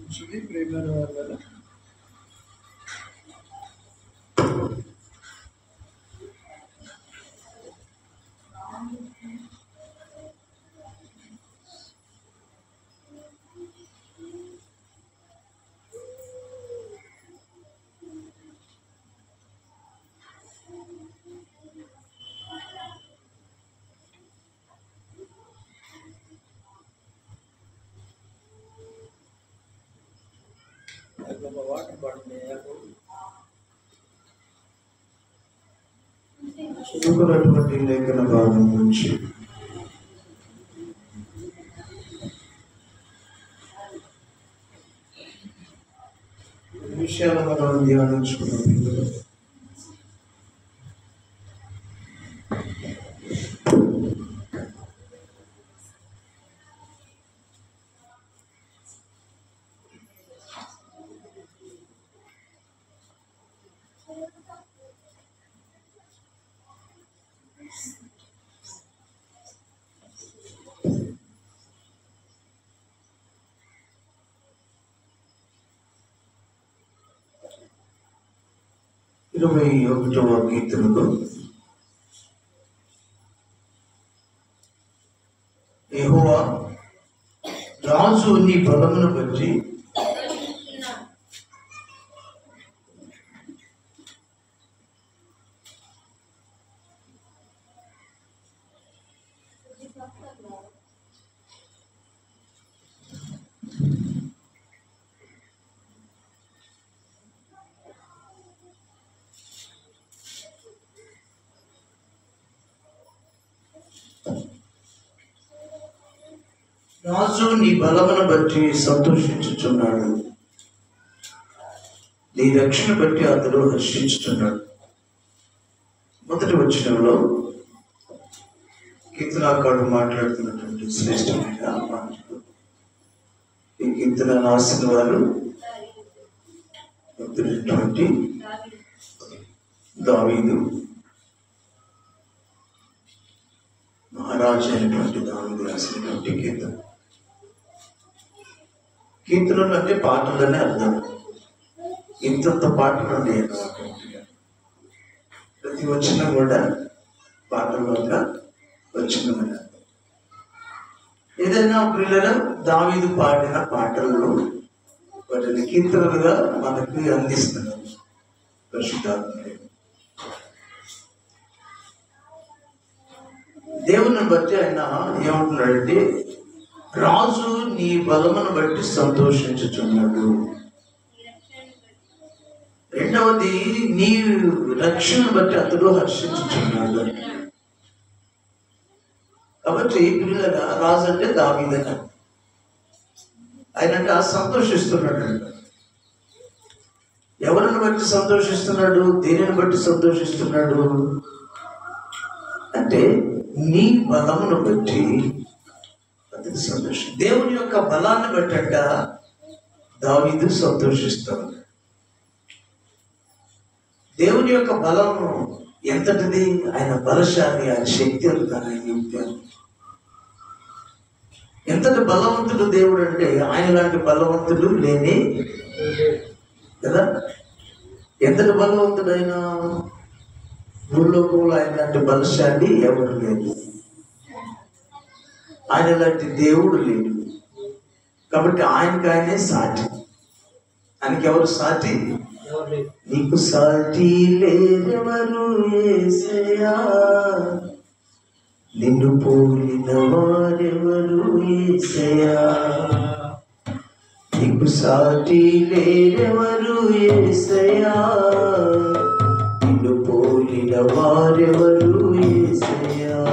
మంచిది ప్రేమైన వాళ్ళ వాటర్ బాటిల్ చదువుకున్నటువంటి లేఖన భాగం నుంచి విషయాలు మనం ధ్యానించుకున్నాం. ఇరవై 21వ కీర్తనలో యెహోవా రాజు నీ బలమును బట్టి రాజు నీ బలమును బట్టి సంతోషించుచున్నాడు, నీ రక్షణ బట్టి అతడు హర్షించుతున్నాడు. మొదటి వచనంలో కీర్తనాకారుడు మాట్లాడుతున్నటువంటి శ్రేష్టమైన మాటలు. ఈ కీర్తన రాసిన వారు భక్తుడైనటువంటి దావీదు, మహారాజు అయినటువంటి దావీదు రాసినటువంటి కీర్తన. కీర్తనలు అంటే పాటలనే అర్థం. ఇంతంత పాటలు ఉన్నాయి అన్నమాట. ప్రతి వచనం కూడా పాటలుగా వచ్చిందని అర్థం. ఏదైనా పిల్లల దావీదు పాడిన పాటలను వాటిని కీర్తనలుగా మనకి అందిస్తున్నారు పరిశుద్ధాత్మ. దేవుని బట్టి ఆయన ఏమంటున్నాడంటే, రాజు నీ బలమును బట్టి సంతోషించుచున్నాడు. రెండవది, నీ రక్షణ బట్టి అతడు హర్షించుచున్నాడు. కాబట్టి పిల్లల రాజు అంటే దావీదన, ఆయన సంతోషిస్తున్నాడు. ఎవరిని బట్టి సంతోషిస్తున్నాడు? దేనిని బట్టి సంతోషిస్తున్నాడు అంటే, నీ బలమును బట్టి అతడు సంతోషం. దేవుని యొక్క బలాన్ని బట్టంట దావీదు సంతోషిస్తాడు. దేవుని యొక్క బలము ఎంతటిది? ఆయన బలశాలి, ఆయన శక్తి అంతా. ఎంతటి బలవంతుడు దేవుడు అంటే, ఆయన లాంటి బలవంతుడు లేని కదా. ఎంతటి బలవంతుడు ఆయన? భూలోకంలో ఆయన లాంటి బలశాలి ఎవరు లేదు, ఆయన లాంటి దేవుడు లేడు. కాబట్టి ఆయనకి ఆయనే సాటి. ఆయనకి ఎవరు సాటి? నీకు సాటి లేరెవరు యేసయ్యా, నిన్ను పోలిన వారెవరు యేసయ్యా. నీకు సాటి లేరెవరు యేసయ్యా, నిన్ను పోలిన వారెవరు యేసయ్యా.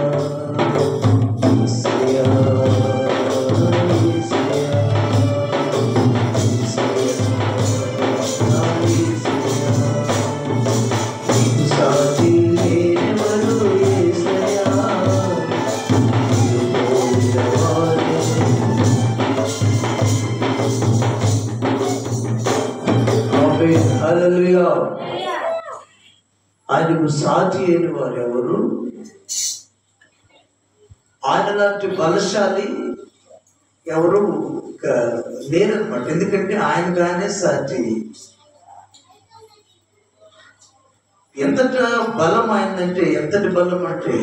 ఆయనకు సాటి అయిన వారు ఎవరు? ఆయన లాంటి బలశాలి ఎవరు లేరనమాట. ఎందుకంటే ఆయనగానే సాటి. ఎంతటి బలం అయిందంటే, ఎంతటి బలం అంటే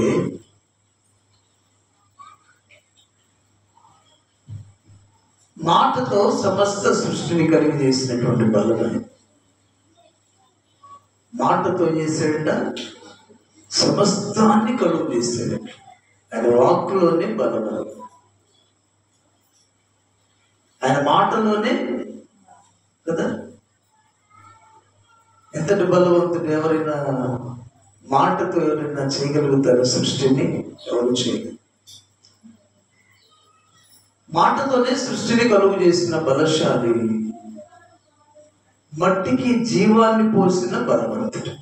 మాటతో సమస్త సృష్టిని కలిగి చేసినటువంటి బలం అని. మాటతో చేశాడంట, సమస్తాన్ని కలుగు చేశాడంట. ఆయన వాక్కులోనే బలం, ఆయన మాటలోనే కదా. ఎంతటి బలవంతుడు! ఎవరైనా మాటతో ఎవరైనా చేయగలుగుతారు సృష్టిని? ఎవరు చేయగలరు? మాటతోనే సృష్టిని కలుగు చేసిన బలశాలి, మట్టికి జీవాన్ని పోసిన బలవంతుడు.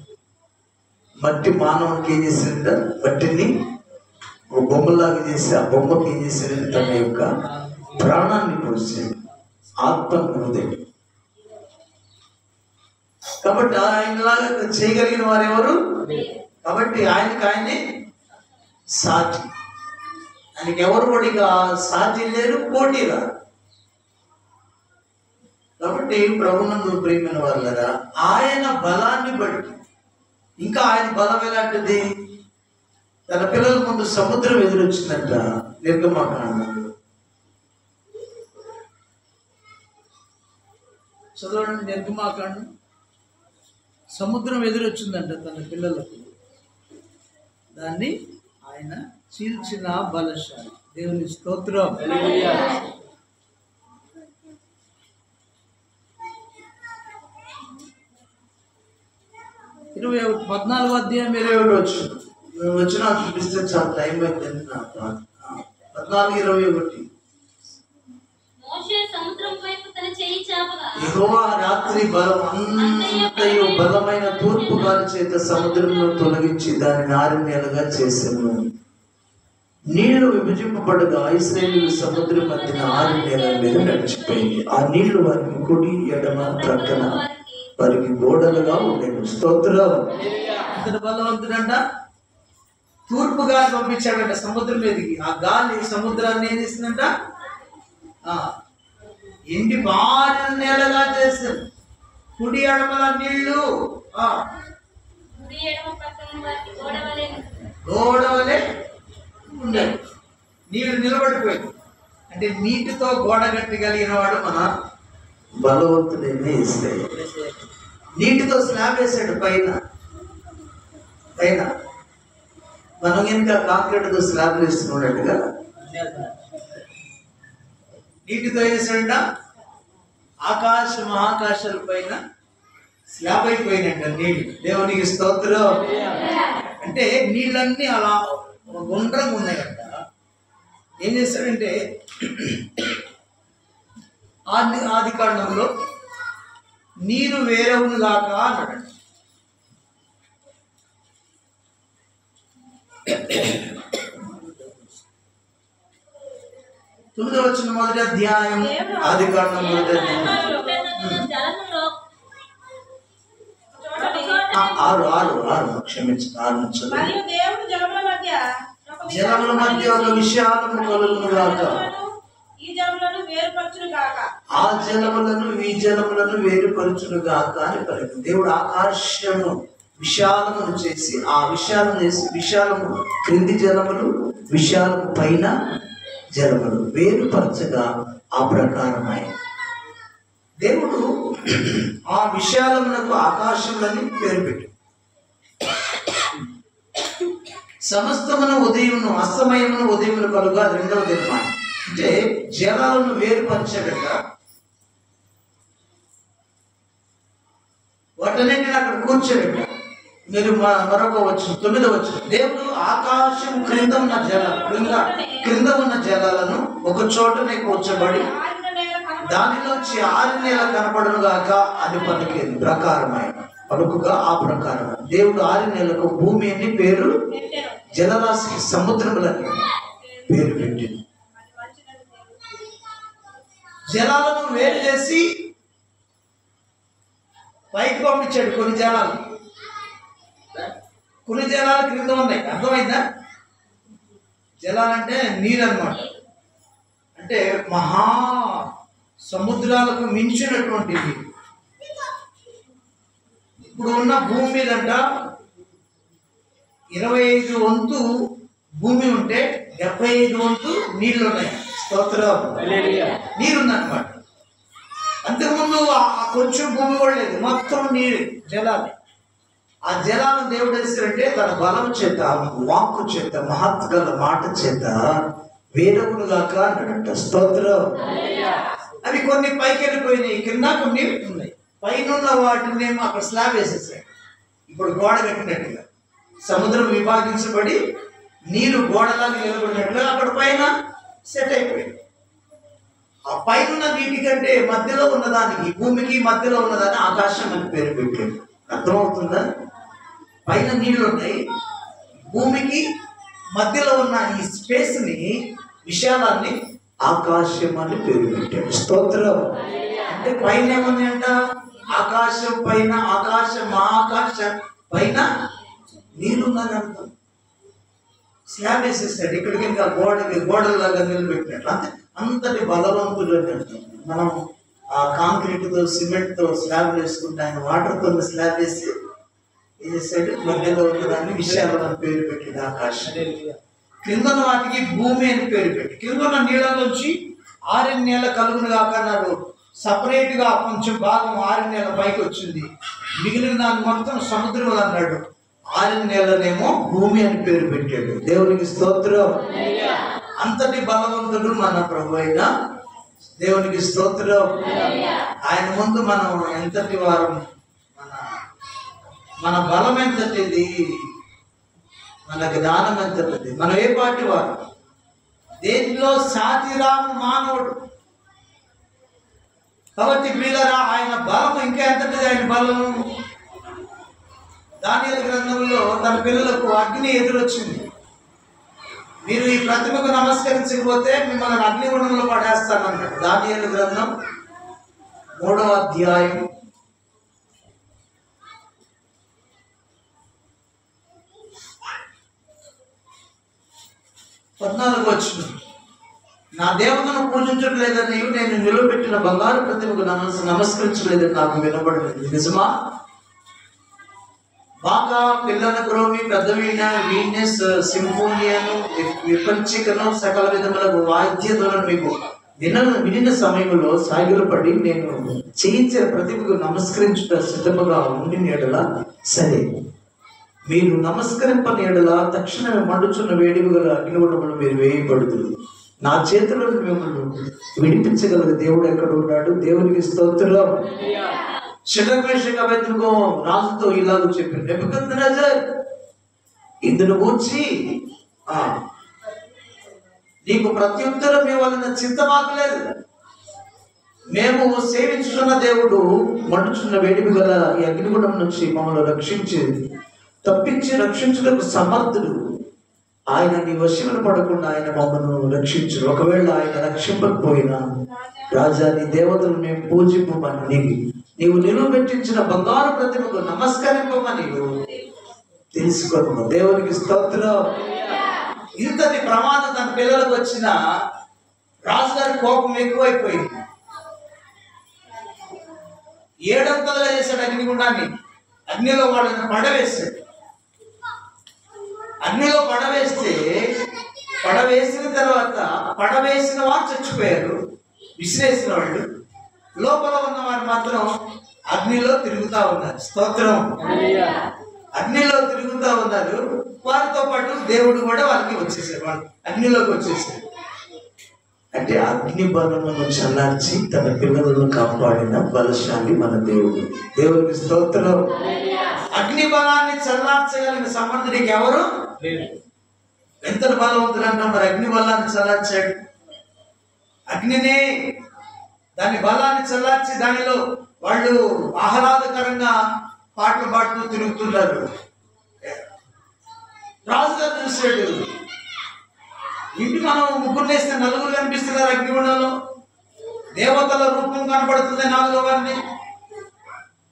మట్టి మానవునికి ఏం చేసిందంట? మట్టిని ఒక బొమ్మలాగా చేసి ఆ బొమ్మకి ఏం చేశాడంటే తన యొక్క ప్రాణాన్ని పోసాడు, ఆత్మను పొందాడు. కాబట్టి ఆయనలాగా చేయగలిగిన వారు ఎవరు? కాబట్టి ఆయననే సాటి. ఆయనకి ఎవరు కూడా ఇక సాటి లేరు, పోటీ రారు. కాబట్టి ప్రభునందు ప్రియమైన వాళ్ళరా, ఆయన బలాన్ని బట్టి, ఇంకా ఆయన బలం ఎలాంటిది? తన పిల్లల ముందు సముద్రం ఎదురొచ్చిందంట. నిర్గమాకాండంలో చదవండి. నిర్గమాకాండం, సముద్రం ఎదురొచ్చిందంట తన పిల్లలకు, దాన్ని ఆయన చీల్చిన బలశాలి. దేవుని స్తోత్రం. 14వ అధ్యాయం 27 వచ్చిన చూపిస్తే చాలా టైం అయిపోయింది. 14:21 యెహోవా రాత్రి అంతయు బలమైన తూర్పు గాలి చేత సముద్రంలో తొలగించి దానిని 6 నెలలుగా చేశాను. నీళ్లు విభజింపబడగా ఇశ్రాయేలీయులు సముద్రం మధ్యన 6 నెలల మీద నడిచిపోయింది. ఆ నీళ్లు వారికి కుడి ఎడమ ప్రక్కన వారికి గోడలుగా ఉండేవి. స్తోత్రం. అంతటి బలవంతుడంట. తూర్పు గాలి పంపించాడంట సముద్రం మీదకి. ఆ గాలి సముద్రాన్ని ఏం చేసిందంట? ఎండి 6 నెలలుగా చేశారు. కుడి ఎడమల నీళ్లు గోడవలే ఉండేది. నీళ్లు నిలబడిపోయింది. అంటే నీటితో గోడ కట్టగలిగిన వాడు మన బలవంతుడైన యేసయ్య. నీటితో స్లాబ్ వేసాడు పైన. మనం ఇంకా కాంక్రీట్తో స్లాబ్ వేస్తున్నట్టుగా నీటితో వేసాడంట. ఆకాశ మహాకాశాల పైన స్లాబ్ అయిపోయినట్ట నీళ్ళు. దేవునికి స్తోత్రం. అంటే నీళ్ళన్నీ అలా గుండ్రంగా ఉన్నాయంట. ఏం చేశాడంటే ఆది కాండంలో నీరు వేరవును గాక అన్నాడు. తొమ్మిదో వచ్చిన మొదటి అధ్యాయం ఆది కాండం మొదటి అధ్యాయం 6 క్షమించు. జలముల మధ్య ఒక విశాలము కలుగును గాక. ఆ జలములను ఈ జలములను వేరుపరచును గాక అని పలికింది. దేవుడు ఆకాశము విశాలమును చేసి, ఆ విశాలము చేసి, విశాలము క్రింది జలములు, విశాలము పైన జలములు వేరుపరచగా ఆ ప్రకారమై దేవుడు ఆ విశాలమునకు ఆకాశములని పేరు పెట్టు. సమస్తమును ఉదయమును అస్తమయమును ఉదయమును కలుగా 2వ దినమా. అంటే జలాలను వేరుపరచడట. వాటన్నింటిని అక్కడ కూర్చోబెట్ట. మీరు మరొక వచ్చిన 9వ వచ్చిన దేవుడు ఆకాశం క్రింద ఉన్న క్రింద ఉన్న జలాలను ఒక చోటనే కూర్చోబడి దానిలోంచి 6 నెలలు కనపడను గాక అది పలికేది. ప్రకారమైన పలుకుగా ఆ ప్రకారం దేవుడు 6 నెలలకు భూమి అని పేరు, జలరాశికి సముద్రములని పేరు పెట్టింది. జలాలను వేరు చేసి పైకి పంపించాడు. కొన్ని జలాలు క్రింద ఉన్నాయి. అర్థమైందా? జలాలంటే నీరు అన్నమాట. అంటే మహా సముద్రాలకు మించినటువంటిది. ఇప్పుడు ఉన్న భూమి మీదంట 25 వంతు భూమి ఉంటే 75 వంతు నీళ్లు ఉన్నాయి. స్తోత్రం. నీరుందన్నమాట. అంతకుముందు కొంచెం భూమి కూడా లేదు, మొత్తం నీరు, జలాలు. ఆ జలాలను దేవుడు వేస్తారంటే తన బలం చేత, వాక్కు చేత, మహత్గల మాట చేత వేరవులుగాక అన్నాడంట. స్తోత్రం. అవి కొన్ని పైకి వెళ్ళిపోయినాయి, కింద కొన్ని ఉన్నాయి. పైన వాటిని అక్కడ స్లాబ్ వేసేసాడు. ఇప్పుడు గోడ కట్టినట్టుగా సముద్రం విభాగించబడి నీరు గోడలాగా నిలబడినట్టుగా అక్కడ పైన సెట్ అయిపోయింది. ఆ పైన నీటి కంటే మధ్యలో ఉన్నదానికి, భూమికి మధ్యలో ఉన్నదాన్ని ఆకాశం అని పేరు పెట్టాడు. అర్థమవుతుందా? పైన నీళ్లు ఉన్నాయి, భూమికి మధ్యలో ఉన్న ఈ స్పేస్ ని, విశాలాన్ని ఆకాశం అని పేరు పెట్టాడు. స్తోత్రం. అంటే పైన ఏముంది అంట? ఆకాశం పైన, ఆకాశం ఆకాశం పైన నీళ్ళున్నది అర్థం. స్లాబ్ వేసేస్తాడు. ఇక్కడికి ఇంకా గోడలాగా నిలబెట్టినట్లు. అంతటి బలవంతుడు అని అర్థం. మనం ఆ కాంక్రీట్తో, సిమెంట్తో స్లాబ్ వేసుకుంటే, ఆయన వాటర్తో స్లాబ్ వేసి ఏం చేస్తాడు? మధ్యలో ఉన్నదాన్ని విశాలం అని పేరు పెట్టాడు ఆకాశం. కింద వాటికి భూమి అని పేరు పెట్టి, కింద ఉన్న నీళ్ళలోంచి 6 నెలల కలుగును కాక అన్నాడు. సపరేట్ గా కొంచెం భాగం 6 నెలల పైకి వచ్చింది, మిగిలిన దాన్ని మొత్తం సముద్రం అన్నాడు. 6 నెలలనేమో భూమి అని పేరు పెట్టాడు. దేవునికి స్తోత్రం. అంతటి బలవంతుడు మన ప్రభు అయిన దేవునికి స్తోత్రం. ఆయన ముందు మనం ఎంతటి వారం, మన బలం ఎంతటిది, మన జ్ఞానం ఎంతటిది, మనం ఏ పార్టీ వారు, దేంట్లో సాటిరాము మానవుడు. కాబట్టి ప్రియులారా, ఆయన బలం ఇంకా ఎంతటిది? ఆయన బలం దానియేలు గ్రంథంలో తన పిల్లలకు అగ్ని ఎదురొచ్చింది. మీరు ఈ ప్రతిమకు నమస్కరించకపోతే మిమ్మల్ని అగ్నిగుండంలో పడేస్తానన్నాడు. దానియేలు గ్రంథం 3వ అధ్యాయం 14వ వచనం. నా దేవతను పూజించట్లేదని, నేను నిలబెట్టిన బంగారు ప్రతిమకు నమస్కరించలేదని నాకు వినబడలేదు. నిజమా? బాగా పిల్లల గ్రోమి, పెద్ద వీణ, వీనెస్, సింఫోనియను, విపంచికను, సకల విధములకు వాద్యతలను మీకు వినిన సమయంలో సాగిలపడి నేను చేయించిన ప్రతిభకు నమస్కరించుట సిద్ధముగా ఉండి ఎడల సరే, మీరు నమస్కరింపని ఎడల తక్షణమే మండుచున్న వేడిమి గల అగ్నిగుండములు మీరు వేయబడుతుంది. నా చేతుల్లో మిమ్మల్ని విడిపించగల దేవుడు ఎక్కడ ఉన్నాడు? దేవునికి స్తోత్రం. షడ్రక్ మేషక్ అబేద్నెగో రాజుతో ఇలాగ చెప్పారు, నెబుకద్నెజర్, ఇందును గూర్చి నీకు ప్రత్యుత్తరం ఇవ్వాలన్న చింతమాకలేదు. మేము సేవించుతున్న దేవుడు మండుచున్న వేడిమి గల ఈ అగ్నిగుండం నుంచి మమ్మల్ని రక్షించుటకు సమర్థుడు. ఆయన నీ వశమున పడకుండా ఆయన మమ్మల్ని రక్షించు. ఒకవేళ ఆయన రక్షింపకపోయినా రాజా, నీ దేవతలు మేము పూజింపమని నీవు నిలువబెట్టించిన బంగారు ప్రతిమకు నమస్కరింపమని తెలుసుకోను. దేవునికి స్తోత్రం. ఇంతటి ప్రమాదం తన పిల్లలకు వచ్చిన రాజుగారి కోపం ఎక్కువైపోయింది. 7 అంతలుగా చేశాడు అగ్నిగుండాన్ని. అగ్నిలో వాళ్ళని పడవేశాడు. అగ్నిలో పడవేసిన తర్వాత పడవేసిన వారు చచ్చిపోయారు, విసిరేసిన వాళ్ళు. లోపల ఉన్న వారు మాత్రం అగ్నిలో తిరుగుతా ఉన్నారు. స్తోత్రం. అగ్నిలో తిరుగుతూ ఉన్నారు. వారితో పాటు దేవుడు కూడా వాళ్ళకి వచ్చేసాడు, వాళ్ళు అగ్నిలోకి వచ్చేసాడు. అంటే అగ్ని బలమును చల్లార్చి తన పిల్లలను కాపాడిన బలశాలి మన దేవుడు. దేవుడికి స్తోత్రం. అగ్ని బలాన్ని చల్లార్చగలిగిన సమర్థుడికి ఎవరు? ఎంత బలవంతుడు అంటాం. మరి అగ్ని బలాన్ని చల్లార్చాడు. అగ్నినే, దాని బలాన్ని చల్లార్చి దానిలో వాళ్ళు ఆహ్లాదకరంగా పాటలు పాడుతూ తిరుగుతున్నారు. రాజుగారు చూసాడు, ఇంటి మనం ముగ్గురు వేస్తే 4 కనిపిస్తున్నారు అగ్నిగుండంలో. దేవతల రూపం కనపడుతుంది 4వ వారిని.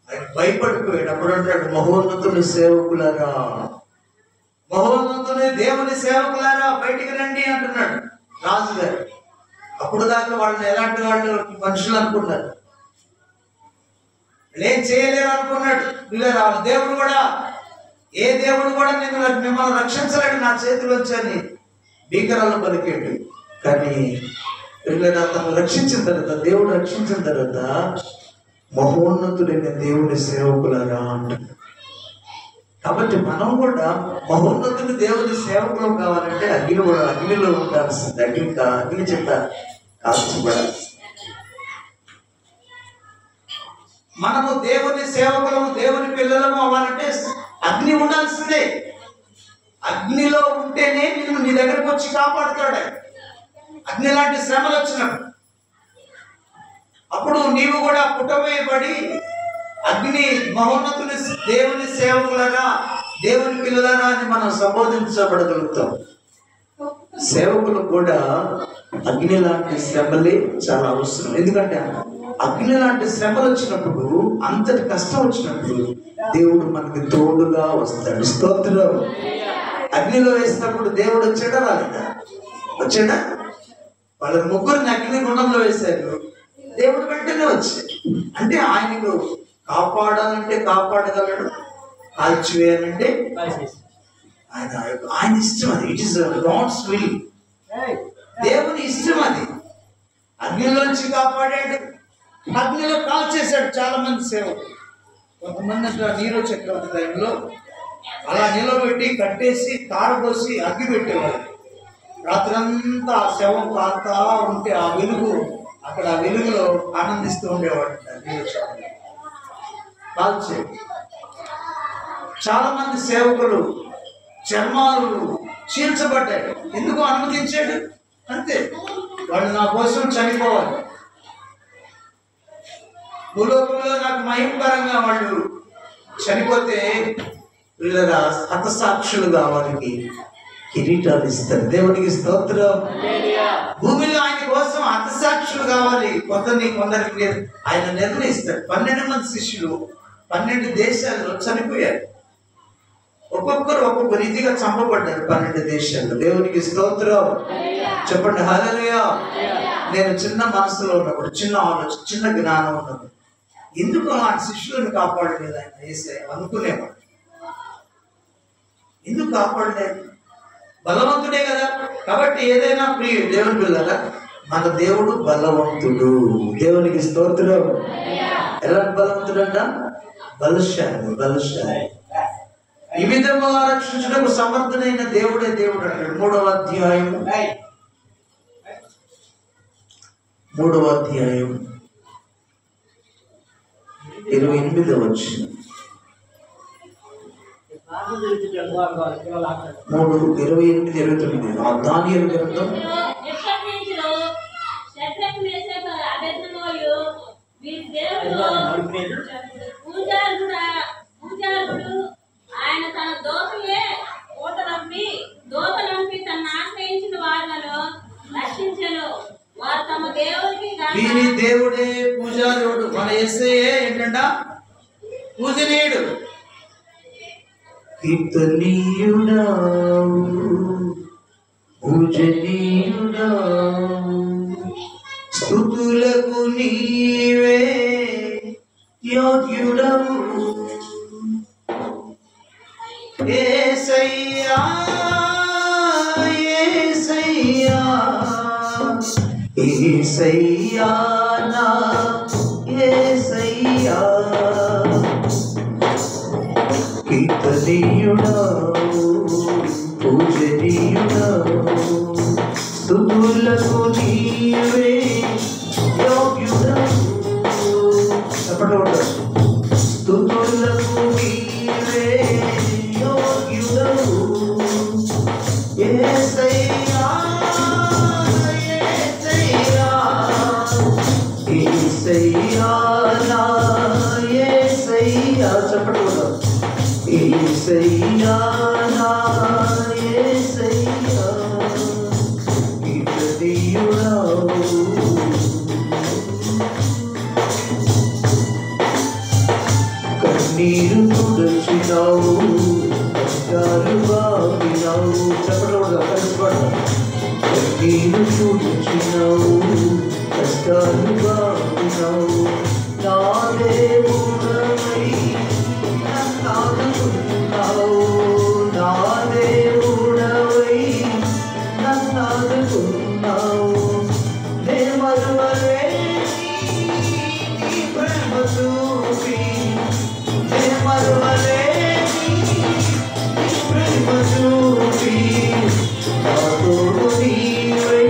ఆయన భయపడిపోయాడు. అప్పుడు అంటాడు, మహోన్నతుని సేవకులారా, మహోన్నతుని దేవుని సేవకులారా బయటికి రండి అంటున్నాడు రాజుగారు. అప్పుడు దాకా వాళ్ళని ఎలాంటి వాళ్ళు మనుషులు అనుకున్నారు, ఏం చేయలేరు అనుకున్నాడు. వీళ్ళ దేవుడు కూడా, ఏ దేవుడు కూడా నేను మిమ్మల్ని రక్షించలేడు నా చేతిలోంచి అని భీకరాలు పలికేడు. కానీ వీళ్ళని అతను రక్షించిన తర్వాత, దేవుడు రక్షించిన తర్వాత మహోన్నతుడైన దేవుని సేవకులారా అంటారు. కాబట్టి మనం కూడా మహోన్నతుని దేవుని సేవకులు కావాలంటే అగ్నిలో ఉండాల్సింది. అగ్ని చేత కాల్చబడాల్సింది. మనము దేవుని సేవకులము, దేవుని పిల్లలము అవ్వాలంటే అగ్ని ఉండాల్సిందే. అగ్నిలో ఉంటేనే నిన్ను నీ దగ్గరకు వచ్చి కాపాడుతాడు. అగ్ని లాంటి శ్రమలు వచ్చినప్పుడు అప్పుడు నీవు కూడా పుట్టవేయబడి అగ్ని మహోన్నతుని దేవుని సేవకులరా, దేవుని పిల్లలరా అని మనం సంబోధించబడగలుగుతాం. సేవకులు కూడా అగ్ని లాంటి శ్రమలే చాలా అవసరం. ఎందుకంటే అగ్ని లాంటి శ్రమలు వచ్చినప్పుడు, అంతటి కష్టం వచ్చినప్పుడు దేవుడు మనకి తోడుగా వస్తాడు. స్తోత్రం. అగ్నిలో వేసినప్పుడు దేవుడు వచ్చాడా రాలేదా? వచ్చాడా? వాళ్ళ ముగ్గురిని అగ్ని గుండంలో వేశారు, దేవుడు వెంటనే వచ్చాడు. అంటే ఆయనకు కాపాడాలంటే కాపాడగలడు, కాల్చివేయాలంటే ఆయన ఇష్టం. అది ఇట్ ఇస్ గాడ్స్ విల్. దేవుని ఇష్టం అది. అగ్నిలోంచి కాపాడాడు, అగ్నిలో కాల్చేశాడు. చాలా మంది సేవకులు, కొంతమంది అట్లా నీరో చక్రవర్తి టైంలో అలా నిలబెట్టి కట్టేసి తారపోసి అగ్గి పెట్టేవారు. రాత్రంతా ఆ శవం కాలుతా ఉంటే ఆ వెలుగు, అక్కడ ఆ వెలుగులో ఆనందిస్తూ ఉండేవాడు. కాల్చే చాలా మంది సేవకులు చర్మాలు చీల్చబడ్డాయి. ఎందుకు అనుమతించాడు? అంతే, వాళ్ళు నా కోసం చనిపోవాలి, భూలోకంలో నాకు మహిమకరంగా వాళ్ళు చనిపోతే వీళ్ళ హతసాక్షులుగా వారికి కిరీటాలు ఇస్తారు. దేవునికి స్తోత్రం. భూమిలో ఆయన కోసం హతసాక్షులు కావాలి. కొందరికి లేదు, ఆయన నిర్ణయిస్తాడు. 12 మంది శిష్యులు 12 దేశాల్లో చనిపోయారు. ఒక్కొక్కరు ఒక్కొక్క రీతిగా చంపబడ్డారు 12 దేశాల్లో. దేవునికి స్తోత్రం. చెప్పండి హల్లెలూయా. నేను చిన్న మనసులో ఉన్నప్పుడు, చిన్న ఆలోచన, చిన్న జ్ఞానం ఉన్నప్పుడు, ఎందుకు ఆ శిష్యులను కాపాడలేదు ఆయన యేసయ్య అనుకునేవాడు. ఎందుకు కాపాడలేదు? బలవంతుడే కదా. కాబట్టి ఏదైనా ప్రియ దేవుని పిల్లరా, మన దేవుడు బలవంతుడు. దేవునికి స్తోత్రం. ఎలా బలవంతుడు అంట? బలశాలి. ఈ విధంగా రక్షించడానికి సమర్థుడైన దేవుడే దేవుడు అంటాడు. 3వ అధ్యాయం 28వ వచనం. 3:28-29 దానియేలు గ్రంథం. ఆయన తన దోతయే దోతలంపి తన ఆశ్రయించిన వాళ్లను రక్షించెను. వారు తమ దేవునికి వీరి దేవుడే పూజారుడు. మన యేసయ్యే ఏంటంట? పూజనీయుడు. కీర్తనీయుడా, పూజనీయుడా, స్తుతులకు నీవే యోగ్యుడవు. యేసయ్యా యేసయ్యా యేసయ్యా నా యేసయ్యా, కీర్తనీయుడా, పూజనీయుడా, స్తుతులకు నీవే యోగ్యుడవు. చెప్పండి, స్తుతులకు నీవే యోగ్యుడవు. యేసయ్యా యేసయ్యా యేసయ్యా నా యేసయ్యా. చెప్పండి, యేసయ్యా నా యేసయ్యా, కీర్తనీయుడా. కన్నీరు తుడచినావు, కష్టాలు బాగినావు. చెప్పండి, కలిసిపడ్డా. కన్నీరు కూర్చున్నావు, కష్టాలు బాగున్నావు. నా దేవుడవై నన్నాదుకున్నావు, నా దేవుడవై నన్నాదుకున్నావు. నే మరువలేని నీ ప్రేమ చూపి, నే మరువలేని నీ ప్రేమ చూపి, నా తోడు నీవై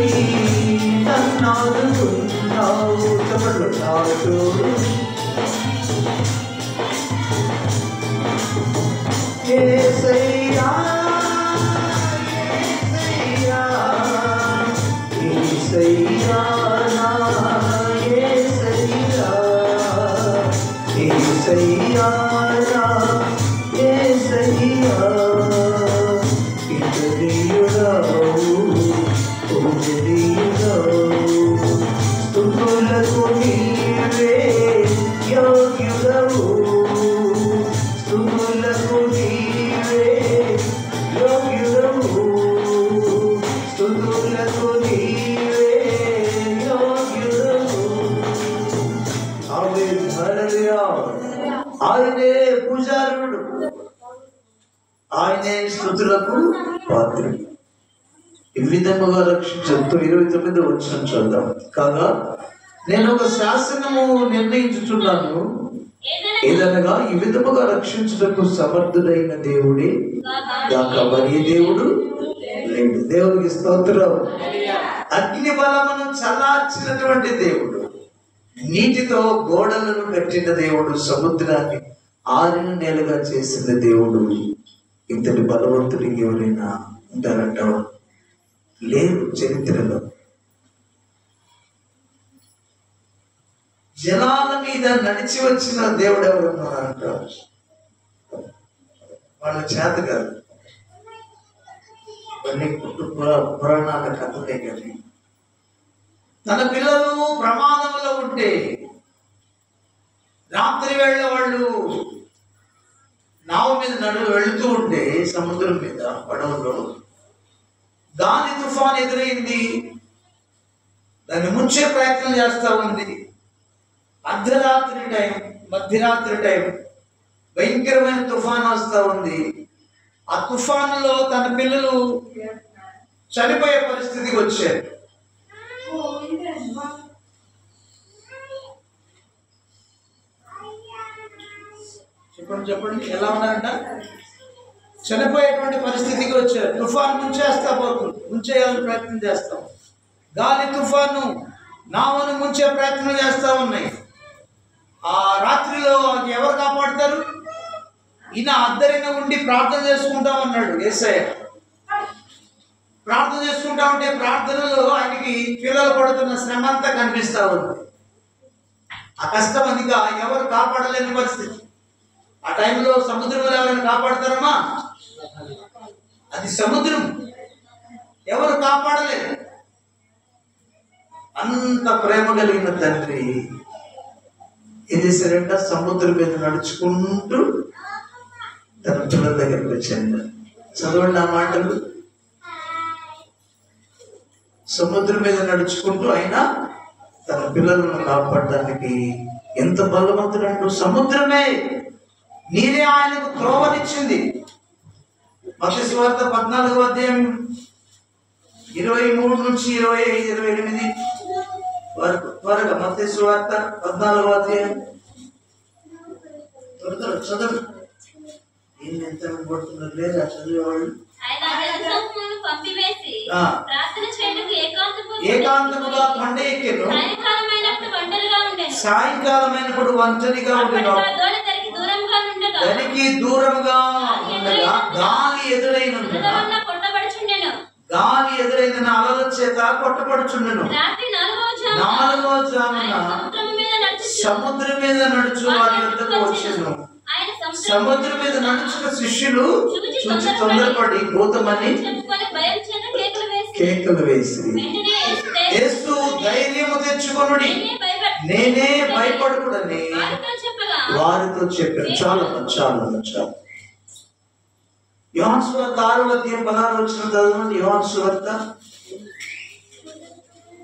నన్నాదుకున్నావు. చెప్పండి, నా తోడు యేసయ్యా, యేసయ్యా, యేసయ్యా, నా యేసయ్యా, యేసయ్యా, నా యేసయ్యా. ఇతడియుడవు, పూజనీయుడవు, స్తుతులకు నీవే యోగ్యుడవు, స్తుతులకు నీవే యోగ్యుడవు, స్తుతులకు నీవే యోగ్యుడవు. ఆమేన్, హల్లెలూయా. ఆయనే పూజారుడు, ఆయనే స్తుతులకు పాత్రుడు. ఈ విధముగా రక్షించు. 29 వచనం చూద్దాం. కాగా నేను ఒక శాసనము నిర్ణయించుచున్నాను, ఏదనగా ఈ విధముగా రక్షించుటకు సమర్థుడైన దేవుడే గాక మరి దేవుడు లేడు. దేవునికి స్తోత్రం. అగ్ని బలమును చల్లార్చినటువంటి దేవుడు, నీటితో గోడలను కట్టిన దేవుడు, సముద్రాన్ని ఆరిన నేలగా చేసిన దేవుడు. ఇంతటి బలవంతుడు ఎవరైనా ఉంటారంటావా? లేదు చరిత్రలో. జలాల మీద నడిచి వచ్చిన దేవుడు ఎవరున్నారంటారు? వాళ్ళ చేత కాదు, కొన్ని పురాణాల కథలే కానీ. తన పిల్లలు ప్రమాదంలో ఉంటే రాత్రి వేళ వాళ్ళు నావ మీద వెళుతూ ఉంటే సముద్రం మీద పడవలో గాలి తుఫాన్ ఎదురైంది, దాన్ని ముంచే ప్రయత్నం చేస్తా ఉంది. అర్ధరాత్రి టైం, మధ్యరాత్రి టైం, భయంకరమైన తుఫాన్ వస్తా ఉంది. ఆ తుఫానులో తన పిల్లలు చనిపోయే పరిస్థితికి వచ్చారు. చెప్పండి ఎలా ఉన్నారంట? చనిపోయేటువంటి పరిస్థితికి వచ్చారు. తుఫాన్ ముంచేయాలని ప్రయత్నం చేస్తాం. గాలి తుఫాను నావను ముంచే ప్రయత్నం చేస్తా ఉన్నాయి. ఆ రాత్రిలో ఎవరు కాపాడుతారు? ఈయన అద్దరిన ఉండి ప్రార్థన చేసుకుంటా ఉన్నాడు యేసయ్య. ప్రార్థన చేసుకుంటా ఉంటే ప్రార్థనలో ఆయనకి పిల్లలు పడుతున్న శ్రమ అంతా కనిపిస్తా ఉంది. ఆ కష్టం అదిగా ఎవరు కాపాడలేని పరిస్థితి. ఆ టైంలో సముద్రంలో ఎవరైనా కాపాడతారమ్మా? అది సముద్రం, ఎవరు కాపాడలేరు. అంత ప్రేమ కలిగిన తండ్రి ఏం చేశారంట? సముద్రం మీద నడుచుకుంటూ తన పిల్లల దగ్గరికి వచ్చాడు. చదవండి ఆ మాటలు. సముద్రం మీద నడుచుకుంటూ ఆయన తన పిల్లలను కాపాడడానికి ఎంత బలవంతుడు అంటూ. సముద్రమే నీరే ఆయనకు త్రోవనిచ్చింది. మత్తయి సువార్త 14వ అధ్యాయం 23 నుంచి 25, 28 వరకు. త్వరగా మత్తయి సువార్త 14వ అధ్యాయం చదువు. ఏం ఎంత పడుతున్నారు లేదా చదివేవాళ్ళు? ఏకాంతముగా కొండ ఎక్కెను, సాయంకాలమైనప్పుడు ఒంటరిగా ఉండగా దానికి దూరంగా ఉండగా గాలి ఎదురైనందున అలల చేత కొట్టబడుచుండెను. 4వ జామున సముద్రం మీద నడుచు వారి వద్దకు వచ్చెను. సముద్రం మీద నడుచుక శిష్యులు చూచి తొందరపడి భూతమని కేకలు వేసి, యేసు ధైర్యము తెచ్చుకొనుడి, నేనే భయపడకూడని వారితో చెప్పాను. చాలా చాలా. యోహాను సువార్త 6వ అధ్యాయం 16వ వచనం చదవండి. యోహాను సువార్త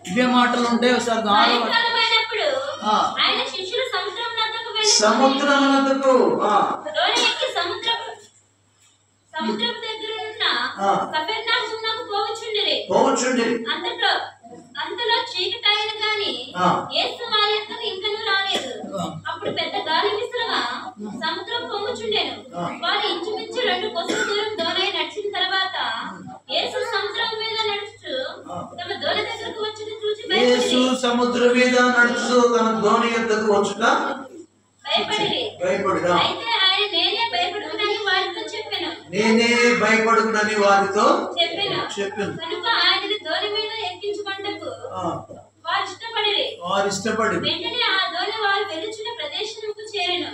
ఇవే మాటలు ఉంటాయి. ఒకసారి సాయంకాలమైనప్పుడు ఆ. ఆయన శిష్యులు సముద్రం నద్దకు వెళ్ళి సముద్రం నద్దకు దోణి ఎక్కి సముద్రపు దగ్గర ఉన్న ఆ. కపెర్నహూమునకు పోవచ్చుండిరి. అంతలో చీకటైన గాని ఆ. యేసు వారి యొద్దకు ఇంకనూ రాలేదు. ఆ. అప్పుడు పెద్ద గాలి విసురుగా సముద్రం పొంగుచుండెను. ఆ. వారు ఇంచుమించు 2 కొసల దూరం దోణి నడిచిన తర్వాత యేసు సముద్రం మీద నడుచుచు తమ దోణి దగ్గరకు వచ్చి చూచి యేసు సముద్రం మీద నడుచు తన దోణి యొద్దకు వచ్చుట భయపడినా. అయితే ఆయన నేనే భయపడునని వారితో చెప్పాను. నేనే భయపడునని వారితో చెప్పాను. కనుక ఆయనని దోణి మీద ఎక్కించుకొనుటకు వారు ఇష్టపడి వెంటనే ఆ దోణి వారు వెలుచున్న ప్రదేశముకు చేరెను.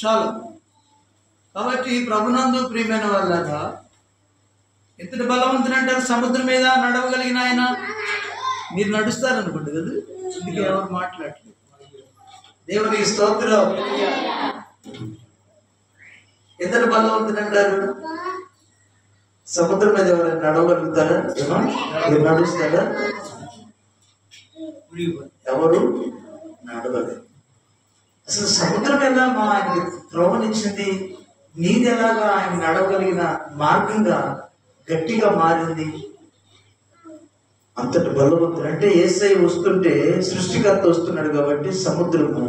చాలు. కాబట్టి ప్రభునందు ప్రియమైన వాళ్ళగా ఎంతటి బలవంతుడు అంటారు. సముద్రం మీద నడవగలిగిన ఆయన. మీరు నడుస్తారనుకోండి కదా, అందుకే ఎవరు మాట్లాడలేదు. దేవునికి స్తోత్రం. ఎంతటి బలవంతుడు అంటారు. సముద్రం మీద ఎవరైనా నడవగలుగుతారా? మీరు నడుస్తారా? ఎవరు నడవలేదు. అసలు సముద్రం ఎలా ఆయనకి త్రోవనిచ్చింది? నీది ఎలాగా ఆయన నడవగలిగిన మార్గంగా గట్టిగా మారింది? అంతటి బలవంతుడు. అంటే యేసయ్య వస్తుంటే సృష్టికర్త వస్తున్నాడు కాబట్టి సముద్రము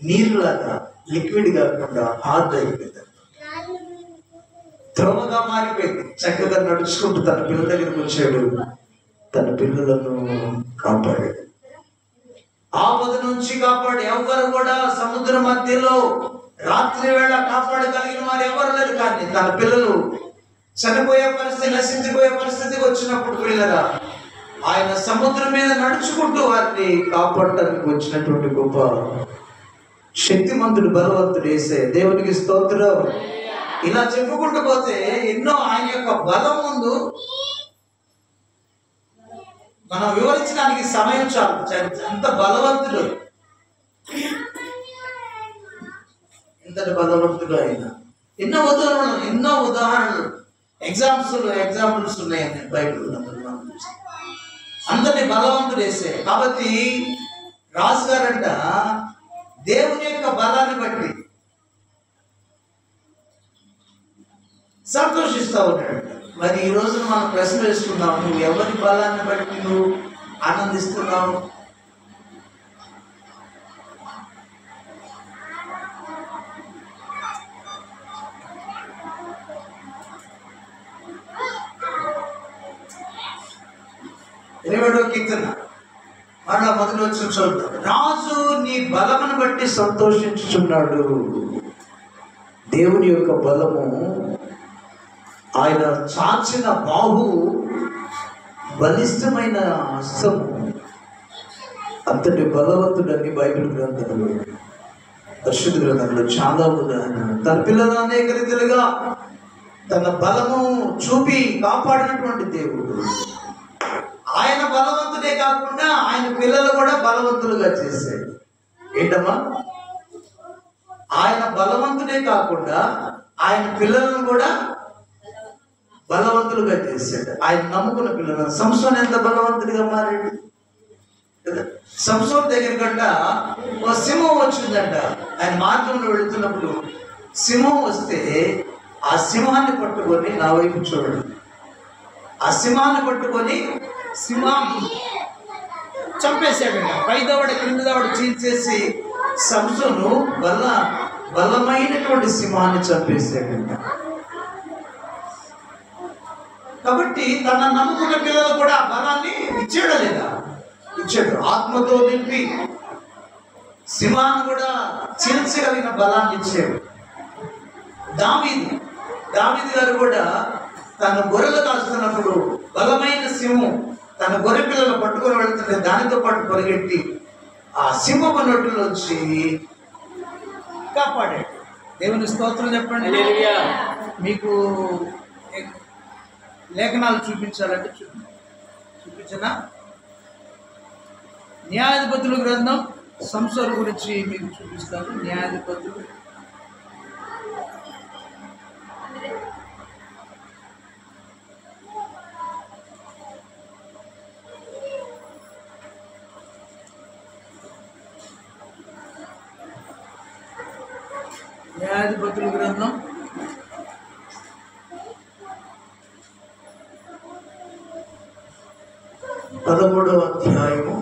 నీరులాగా లిక్విడ్ కాకుండా హార్డ్ అయిపోయింది, త్రోవగా మారిపోయింది. చక్కగా నడుచుకుంటూ తన పిల్లల దగ్గరికి వచ్చాడు, తన పిల్లలను కాపాడాడు. ఆపద నుంచి కాపాడు. ఎవరు కూడా సముద్ర మధ్యలో రాత్రి వేళ కాపాడగలిగిన వారు ఎవరు లేరు. కానీ తన పిల్లలు చనిపోయే పరిస్థితి, నశించిపోయే పరిస్థితికి వచ్చినప్పుడు పిల్లరా ఆయన సముద్రం మీద నడుచుకుంటూ వారిని కాపాడటానికి వచ్చినటువంటి గొప్ప శక్తిమంతుడు, బలవంతుడు యేసయ్య. దేవునికి స్తోత్రం. ఇలా చెప్పుకుంటూ పోతే ఎన్నో ఆయన యొక్క బలం ముందు మనం వివరించడానికి సమయం చాలు. ఎంత బలవంతుడు, ఎంతటి బలవంతుడు ఆయన. ఎన్నో ఉదాహరణలు ఎగ్జాంపుల్స్ ఉన్నాయండి బైబిల్. అంతటి బలవంతుడు యేసయ్య. కాబట్టి రాజు గారంట దేవుని యొక్క బలాన్ని బట్టి సంతోషిస్తూ ఉంటాడంట. మరి ఈ రోజు మనం ప్రశ్న వేసుకున్నావు, నువ్వు ఎవరి బలాన్ని బట్టి నువ్వు ఆనందిస్తున్నావు? కీర్తన మరలా మొదలు వచ్చి చూద్దాం. రాజు నీ బలమును బట్టి సంతోషించుచున్నాడు. దేవుని యొక్క బలము, ఆయన చాచిన బాహు, బలిష్టమైన హస్తము, అంతటి బలవంతుడని బైబిల్ గ్రంథంలో, పరిశుద్ధ గ్రంథంలో చాలా ఉదాహరణ. తన పిల్లలు అనేక రీతిలుగా తన బలము చూపి కాపాడినటువంటి దేవుడు. ఆయన బలవంతుడే కాకుండా ఆయన పిల్లలు కూడా బలవంతులుగా చేశాడు. ఏంటమ్మా? ఆయన బలవంతుడే కాకుండా ఆయన పిల్లలను కూడా బలవంతులుగా చేశాడు. ఆయన నమ్ముకున్న పిల్లలు. సంసోన్ ఎంత బలవంతుడిగా మారాడు కదా. సంసోన్ దగ్గర కంట ఒక సింహం వచ్చిందంట. ఆయన మార్గంలో వెళుతున్నప్పుడు సింహం వస్తే ఆ సింహాన్ని పట్టుకొని నా వైపు చూడండి. ఆ సింహాన్ని పట్టుకొని సింహాన్ని చంపేశాడంట. పైదవాడ క్రిందవాడు చీల్చేసి సంసోను బలమైనటువంటి సింహాన్ని చంపేశాడంట. కాబట్టి తన నమ్ముకున్న పిల్లలు కూడా బలాన్ని ఇచ్చాడా లేదా? ఇచ్చాడు. ఆత్మతో నింపి సింహాన్ని కూడా చీల్చగలిగిన బలాన్ని ఇచ్చాడు. దావీదు గారు కూడా తన గొర్రెలు కాస్తున్నప్పుడు బలమైన సింహం తన గొర్రె పిల్లలు పట్టుకొని వెళ్తుంటే దానితో పాటు పరిగెట్టి ఆ సింహపు నోటిలోంచి కాపాడాడు. దేవుని స్తోత్రం చెప్పండి. మీకు లేఖనాలు చూపించాలంటే చూపించనా? న్యాయాధిపతుల గ్రంథం సంసోను గురించి మీకు చూపిస్తాను. న్యాయాధిపతులు న్యాయాధిపతుల గ్రంథం 13వ అధ్యాయము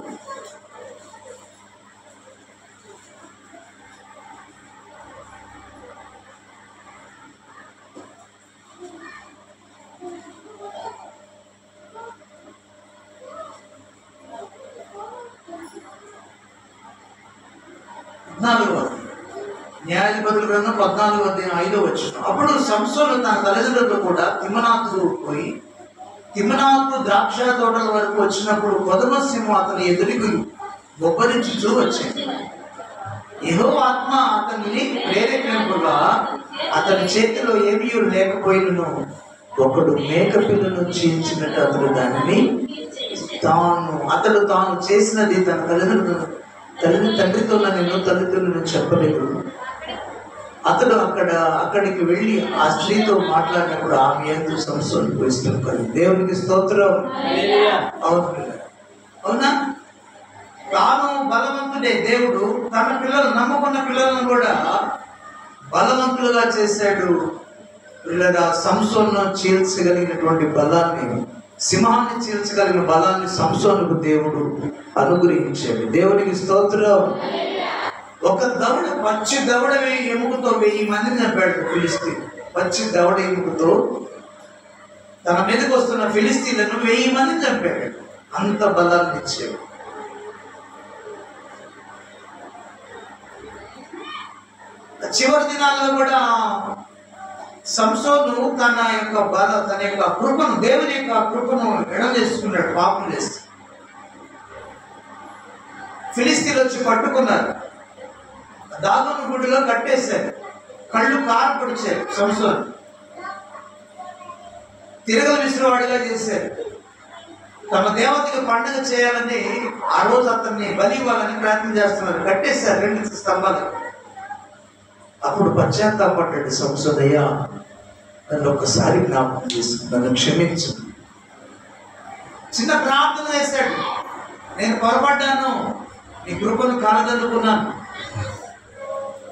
14వ న్యాయాధిపతుల గ్రంథం 14వ అధ్యాయం 5వ వచనం. అప్పుడు సంసోను తన తల్లిదండ్రులతో కూడా తిమ్మనాకు పోయి తిమ్మనాకు ద్రాక్ష తోటల వరకు వచ్చినప్పుడు కొదమ సింహం అతని ఎదురికి గొప్పరించుచూ వచ్చింది. యెహోవా ఆత్మ అతనిని ప్రేరేపింపగా అతని చేతిలో ఏమీ లేకపోయినను ఒకడు మేక పిల్లను చీల్చినట్టు అతడు దానిని తాను చేసినది తన తండ్రితో నేను తల్లిదండ్రులను చెప్పలేదు. అతడు అక్కడికి వెళ్ళి ఆ స్త్రీతో మాట్లాడినప్పుడు ఆమె ఎందు సంసోనుకు ఇష్టం కలిగి. దేవునికి స్తోత్రం. అవునా? తాను బలవంతుడే. దేవుడు తన పిల్లలు నమ్ముకున్న పిల్లలను కూడా బలవంతులుగా చేశాడు. పిల్లగా సంసోను చీల్చగలిగినటువంటి బలాన్ని, సింహాన్ని చీల్చగలిగిన బలాన్ని సంసోనుకు దేవుడు అనుగ్రహించాడు. దేవునికి స్తోత్రం. ఒక దవడ, పచ్చి దవడ ఎముకతో 1000 మందిని చంపాడు ఫిలిస్తీన్. పచ్చి దవడ ఎముకతో తన మీదకి వస్తున్న ఫిలిస్తీన్లను 1000 మందిని చంపాడు. అంత బలాన్ని ఇచ్చాడు. చివరి దినాల్లో కూడా సంసోను తన యొక్క కృపను, దేవుని యొక్క కృపను ఎడలేసుకున్నాడు. పాపం చేసి ఫిలిస్తీన్లు వచ్చి పట్టుకున్నారు. దాగోను గుడిలో కట్టేశారు. కళ్ళు కారపడిచారు. సంసోను తిరగల విసిరివాడిగా చేశారు. తమ దేవతకి పండుగ చేయాలని ఆ రోజు అతన్ని బలి ఇవ్వాలని ప్రయత్నం చేస్తున్నారు. కట్టేశారు 2 స్తంభాలు. అప్పుడు పశ్చాత్తాపడ్డాడు సంసోనయ్య, నన్ను ఒక్కసారి జ్ఞాపకం చేసుకుని నన్ను క్షమించు. చిన్న ప్రార్థన చేశాడు. నేను పొరపడ్డాను, నీ కృపను కాలదనుకున్నాను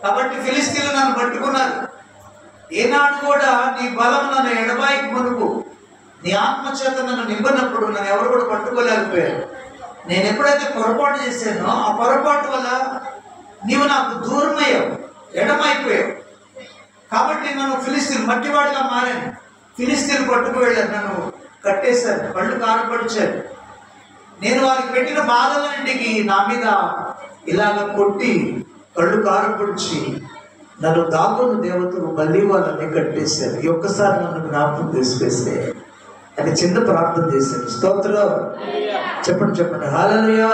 కాబట్టి ఫిలిస్తీన్లు నన్ను పట్టుకున్నారు. ఏనాడు కూడా నీ బలం నన్ను ఎడబాయికి మునుపు నీ ఆత్మచేత నన్ను నింపినప్పుడు నన్ను ఎవరు కూడా పట్టుకోలేకపోయారు. నేను ఎప్పుడైతే పొరపాటు చేశానో ఆ పొరపాటు వల్ల నీవు నాకు దూరమయ్యావు, ఎడమైపోయావు. కాబట్టి నన్ను ఫిలిస్తీన్ మట్టివాడిగా మారాను. ఫిలిస్తీన్ పట్టుకు వెళ్ళారు, నన్ను కట్టేశారు, కళ్ళు కారపడిచారు. నేను వారికి పెట్టిన బాధలన్నింటికి నా మీద ఇలాగ కొట్టి కళ్ళు కారపడిచి నన్ను దాగోను దేవతలు మళ్ళీ వాళ్ళని కట్టేశారు. ఈ ఒక్కసారి నన్ను జ్ఞాపకం తీసుకేస్తే అని చిన్న ప్రార్థన చేశాడు. స్తోత్రం. చెప్పండి హల్లెలూయా.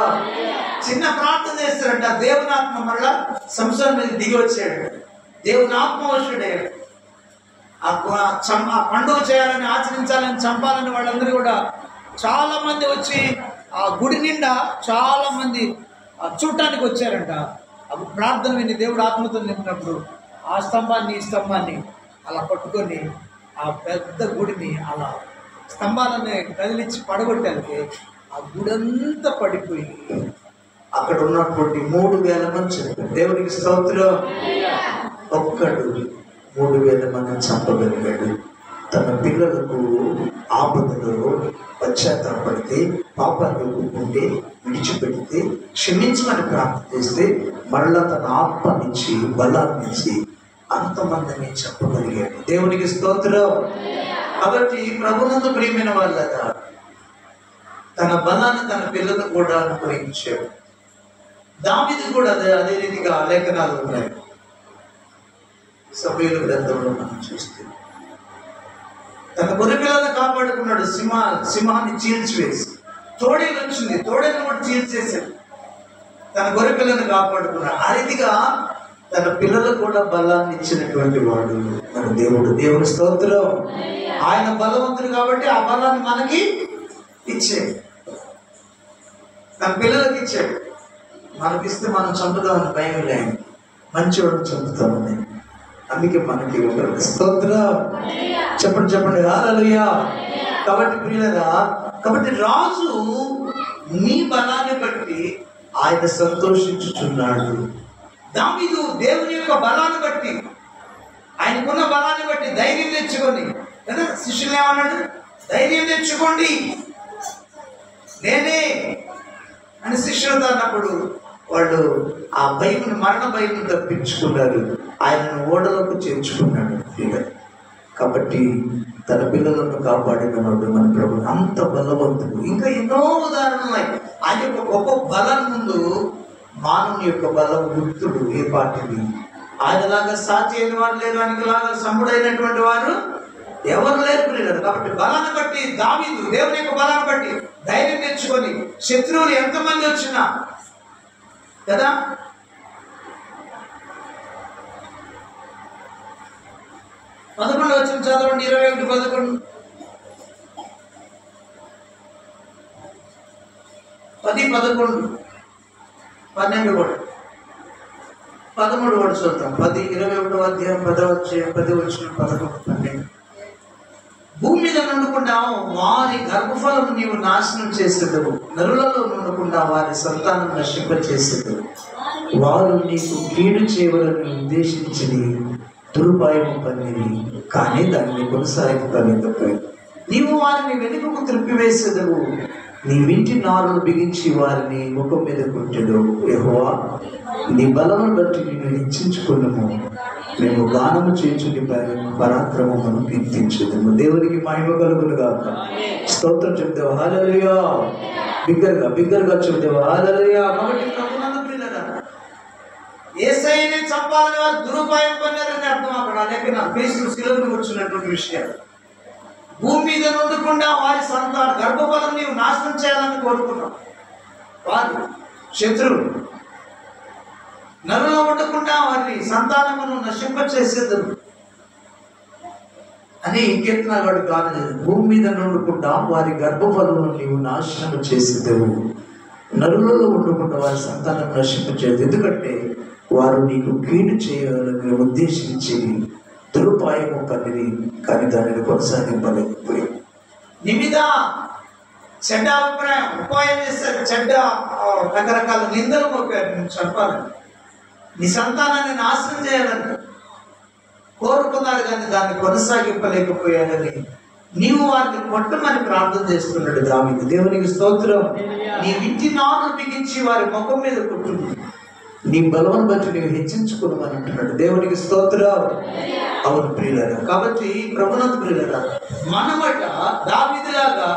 చిన్న ప్రార్థన చేస్తారంట. దేవుని ఆత్మ మళ్ళా సంసోను మీద దిగి వచ్చాడు. దేవుని ఆత్మ వచ్చాడు. ఆ పండుగ చేయాలని, ఆచరించాలని, చంపాలని వాళ్ళందరూ కూడా చాలా మంది వచ్చి ఆ గుడి నిండా చాలా మంది చూడటానికి వచ్చారంట. అప్పుడు ప్రార్థన విని దేవుడు ఆత్మతో నింపినప్పుడు ఆ స్తంభాన్ని ఈ స్తంభాన్ని అలా పట్టుకొని ఆ పెద్ద గుడిని అలా స్తంభాలని కదిలించి పడగొట్టానికి ఆ గుడంతా పడిపోయి అక్కడ ఉన్నటువంటి 3000 మంది చెప్పారు. దేవునికి స్తోత్రం. ఒక్కడు 3000 మందిని చంపగలిగాడు. తన పిల్లలకు ఆపదలో పశ్చాత్తాపడితే, పాపాలు ఒప్పుకుంటే, విడిచిపెడితే, క్షమించమని ప్రార్థన చేస్తే మరలా తన ఆత్మనిచ్చి బలాన్నిచ్చి అంతమందిని చెప్పగలిగాడు. దేవునికి స్తోత్రం. కాబట్టి ప్రభునందు ప్రియమైన వాళ్ళగా తన బలాన్ని తన పిల్లలకు కూడా అనుగ్రహించాడు. దావీదు కూడా అదే రీతిగా లేఖనాలు ఉన్నాయి. సమూయేలు గ్రంథంలో మనం చూస్తే తన గొర్రెపిల్లను కాపాడుకున్నాడు. సింహాన్ని చీల్చివేసి తోడేలు వచ్చింది, తోడేలు కూడా చీల్చేశాడు. తన గొర్రెపిల్లను కాపాడుకున్నాడు. ఆ రీతిగా తన పిల్లలకు కూడా బలాన్ని ఇచ్చినటువంటి వాడు మన దేవుడు. దేవుని స్తోత్రం. ఆయన బలవంతుడు కాబట్టి ఆ బలాన్ని మనకి ఇచ్చాడు, తన పిల్లలకి ఇచ్చాడు. మనకిస్తే మనం చంపుతామని భయం లేదు, మంచివాడిని చంపుతామని. అందుకే మనకి స్తోత్రం. చెప్పండి హల్లెలూయా. కాబట్టి ప్రియులరా, కాబట్టి రాజు నీ బలాన్ని బట్టి ఆయన సంతోషించుచున్నాడు. దావీదు దేవుని యొక్క బలాన్ని బట్టి ఆయనకున్న బలాన్ని బట్టి ధైర్యం తెచ్చుకోండి కదా. శిష్యులు ఏమన్నాడు? ధైర్యం తెచ్చుకోండి నేనే అని శిష్యులతో అన్నప్పుడు వాళ్ళు ఆ భయం, మరణ భయం తప్పించుకున్నారు. ఆయనను ఓడలోకి చేర్చుకున్నాడు. కాబట్టి తన పిల్లలను కాపాడిన వాడు మన ప్రభు అంత బలవంతుడు. ఇంకా ఎన్నో ఉదాహరణలు ఉన్నాయి. ఆయన యొక్క గొప్ప బలం ముందు మానవుని యొక్క బలం గుర్తుడు ఏ పాటిది. ఆయనలాగా సాధ్య అయిన వారు లేరు, ఆయనలాగా సముడైనటువంటి వారు ఎవరు లేరు. కాబట్టి బలాన్ని బట్టి దావీదు దేవుని యొక్క బలాన్ని బట్టి ధైర్యం తెచ్చుకొని శత్రువులు ఎంతమంది వచ్చినా కదా, 11 వచ్చిన చదవండి. 21, 11, 10, 11, 12 కూడా 13 కూడా చూద్దాం. 10, 21 అధ్యాయం 10 వచ్చిన 11, 12. భూమి మీద నుండకుండా వారి గర్భఫలం నీవు నాశనం చేసేదవు, నరులలో నుండకుండా వారి సంతానం నశింపచేసేదవు. వారు నీకు కీడు చేయవలని ఉద్దేశించి దురుపాయము పన్నిరి, కానీ దాన్ని కొనసాగించలేకపోయావు. నీవు వారిని వెనుకకు త్రిప్పివేసేదవు, నీ వింటి నారులు బిగించి వారిని ముఖం మీద కొట్టెదవు. యెహోవా నీ బలమును బట్టి నిన్ను హెచ్చించుకున్నాము, మేము గానము చేర్చుని పరాక్రమమును కీర్తించుదాము. దేవునికి మహిమ కలుగును గాక. స్తోత్రం చెప్తావు. హల్లెలూయా. బిగ్గరగా చెప్తావు. హల్లెలూయా. కాబట్టి ప్రభునందు ప్రియులారా, యేసయ్యని చంపాలని వారు దురుపాయం పన్నారని అర్థం. అక్కడ లేక క్రీస్తు శిలువను కూర్చున్నటువంటి విషయాలు. భూమి మీద ఉండకుండా వారి సంతాన గర్భఫలం నీవు నాశనం చేయాలని కోరుకున్నావు. వారు శత్రువు నరులో ఉండకుండా వారి సంతానమును నశింపచేసేదు అని కీర్తనగాడు కాలేదు. భూమి మీద ఉండకుండా వారి గర్భఫలమును నీవు నాశనం చేసేదవు, నరులలో ఉండకుండా వారి సంతానం నశింపచేయదు. ఎందుకంటే వారు నీకు కీడు చేయాలని ఉద్దేశించి దురుపాయము పనిని, కానీ దానిని కొనసాగింపలేకపోయాయి. నీ మీద చెడ్డ అభిప్రాయం ఉపాయం చేస్తారు, చెడ్డ రకరకాల నిందలు మోపారు, నేను చెప్పాలని, నీ సంతానాన్ని నాశనం చేయాలని కోరుకున్నారు, కానీ దాన్ని కొనసాగింపలేకపోయాలని నీవు వారిని కొట్టమని ప్రార్థన చేస్తున్నాడు దావీదు. దేవునికి స్తోత్రం. నీ వింటి నారులు బిగించి వారి ముఖం మీద కొట్టుంది, నీ బలం బట్టి నీవు హెచ్చించుకోమని అంటున్నాడు. దేవునికి స్తోత్రం. అవును ప్రియులారా. కాబట్టి ప్రభునందు ప్రియులారా, మనమట దావీదులాగా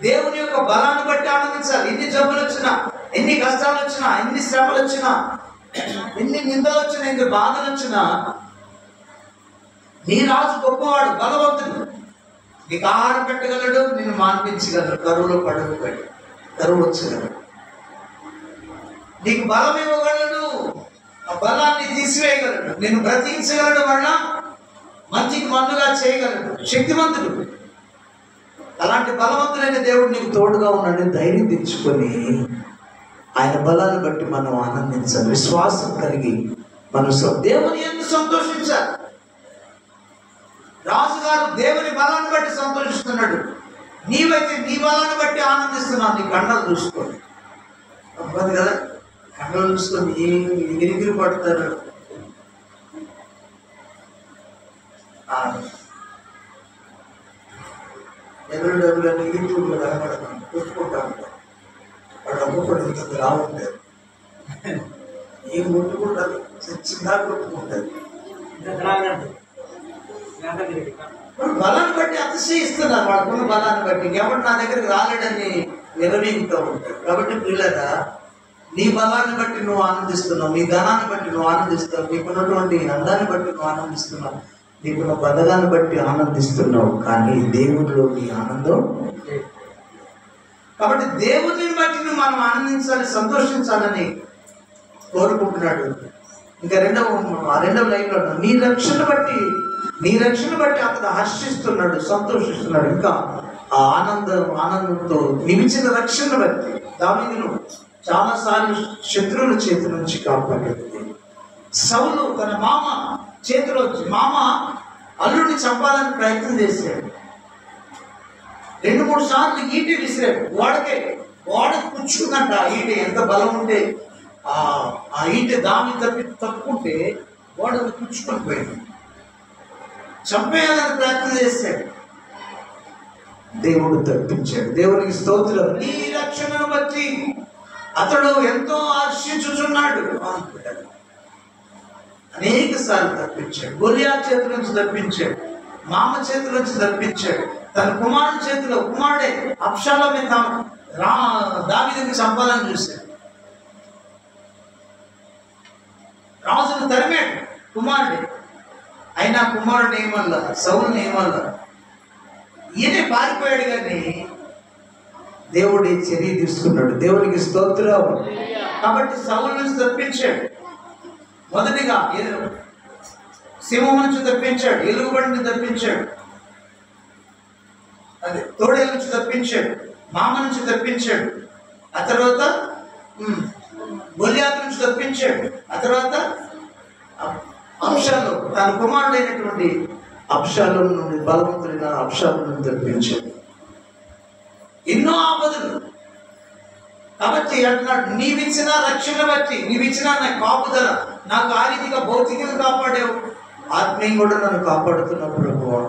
దేవుని యొక్క బలాన్ని బట్టి ఆనందించాలి. ఎన్ని జబ్బులు వచ్చినా, ఎన్ని కష్టాలు వచ్చినా, ఎన్ని శ్రమలు వచ్చినా, ఎన్ని నిందలు వచ్చినా, ఎన్ని బాధలు వచ్చినా, నీ రాజు గొప్పవాడు, బలవంతుడు. నీకు ఆహారం పెట్టగలడు, నిన్ను మాన్పించగలడు, కరువులో పడకపోయాడు, కరువు వచ్చగలడు. నీకు బలం ఇవ్వగలడు, ఆ బలాన్ని తీసివేయగలడు, నిన్ను బ్రతికించగలడు, వల్ల మంచికి మన్నుగా చేయగలడు, శక్తివంతుడు. అలాంటి బలవంతుడైన దేవుడు నీకు తోడుగా ఉన్నాడు. ధైర్యం తెచ్చుకొని ఆయన బలాన్ని బట్టి మనం ఆనందించాలి. విశ్వాసం కలిగి మనం దేవుని యందు సంతోషించాలి. రాజుగారు దేవుని బలాన్ని బట్టి సంతోషిస్తున్నాడు, నీవైతే నీ బలాన్ని బట్టి ఆనందిస్తున్నావు. నీ కళ్ళను చూసుకోండి తప్పదు కదా, కళ్ళను చూసుకొని ఎగిరి పడతారు. ఎవరు డబ్బులని యూట్యూబ్లో కనబడతాం, కొట్టుకుంటా ఉంటాం. వాడు అమ్ముకోవడం ఇంత రావుంటారు, ఏం కొట్టుకుంటారు, చిన్నగా కొట్టుకుంటారు. బలాన్ని బట్టి అతిశయిస్తున్నారు, వాడుకున్న బలాన్ని బట్టి. ఎవరు నా దగ్గరికి రాలేడని విరవీగుతూ ఉంటారు. కాబట్టి పిల్లగా నీ బలాన్ని బట్టి నువ్వు ఆనందిస్తున్నావు, నీ ధనాన్ని బట్టి నువ్వు ఆనందిస్తావు, నీకున్నటువంటి అందాన్ని బట్టి నువ్వు ఆనందిస్తున్నావు, నీకున్న బలగాన్ని బట్టి ఆనందిస్తున్నావు, కానీ దేవుడిలో నీ ఆనందం. కాబట్టి దేవుడిని బట్టి నువ్వు మనం ఆనందించాలి, సంతోషించాలని కోరుకుంటున్నాడు. ఇంకా రెండవ లైన్లో నీ రక్షణ బట్టి అతను హర్షిస్తున్నాడు, సంతోషిస్తున్నాడు. ఇంకా ఆ ఆనందంతో నిలిచిన రక్షణ బట్టి దావీదును చాలాసార్లు శత్రువుల చేతి నుంచి కాపాడింది. సౌలు తన మామ చేతిలో, మామ అల్లుడిని చంపాలని ప్రయత్నం చేశాడు. 2-3 సార్లు ఈటి విసిరాడు. వాడకు పుచ్చుకుందంట ఆ ఈట. ఎంత బలం ఉంటే ఆ ఈట దామి తప్పుకుంటే వాడకు పుచ్చుకొని పోయింది. చంపేయాలని ప్రయత్నం చేశాడు. దేవుడు తప్పించాడు. దేవునికి స్తోత్రం. నీ రక్షణను బట్టి అతడు ఎంతో ఆశించుచున్నాడు. అనేక సార్లు తప్పించాడు. గొలియాతు చేతుల నుంచి తప్పించాడు, మామ చేతుల నుంచి తప్పించాడు, తన కుమారుడి చేతిలో కుమారుడే అబ్షాలోమే దావీదుని చంపాలని చూశాడు. రాజును తరిమాడు కుమారుడే, అయినా కుమారుడు ఏమల్లా, సౌలుని ఏమల్లా. ఈయనే పారిపోయాడు కానీ దేవుడి చర్య తీసుకున్నాడు. దేవునికి స్తోత్రం. కాబట్టి సౌలు నుంచి తప్పించాడు. మొదటిగా సింహం నుంచి తప్పించాడు, ఎలుగుబండిని తప్పించాడు, అదే తోడేల నుంచి తప్పించాడు, మామ నుంచి తప్పించాడు, ఆ తర్వాత గొలియాతు నుంచి తప్పించాడు, ఆ తర్వాత అబ్షాలోము తన కుమారుడైనటువంటి అబ్షాలోము నుండి, బలవంతుడైన అబ్షాలోము నుండి తప్పించాడు. ఎన్నో ఆపదలు. కాబట్టి అంటున్నాడు, నీవిచ్చిన రక్షణ బట్టి, నీవిచ్చిన నా కాపుదల, నాకు ఆ రీతిగా భౌతికంగా కాపాడావు, ఆత్మీయం కూడా నన్ను కాపాడుతున్న ప్రభువా,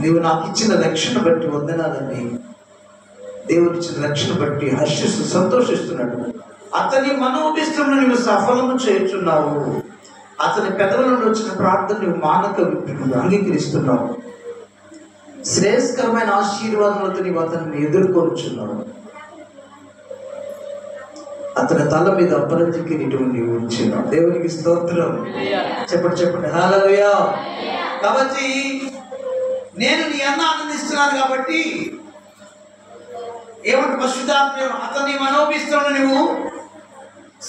నీవు నాకు ఇచ్చిన రక్షణ బట్టి వందనాలని దేవుడు ఇచ్చిన రక్షణ బట్టి హర్షిస్తూ సంతోషిస్తున్నాడు. అతని మనోభిష్టంలో నీవు సఫలము చేస్తున్నావు. అతని పెదవుల నుండి వచ్చిన ప్రార్థన నువ్వు మానక అంగీకరిస్తున్నావు. శ్రేయస్కరమైన ఆశీర్వాదాలతో నీవు అతన్ని ఎదుర్కొనుచున్నావు. అతని తల మీద అపరంజి కిరీటం నీవు ఉంచున్నావు. దేవునికి స్తోత్రం. చెప్పండి హల్లెలూయా. కాబట్టి నేను నీ అన్న ఆనందిస్తున్నాను. కాబట్టి ఏమంటే పరిశుద్ధాత్మ అతని మనోభిష్టంలో నువ్వు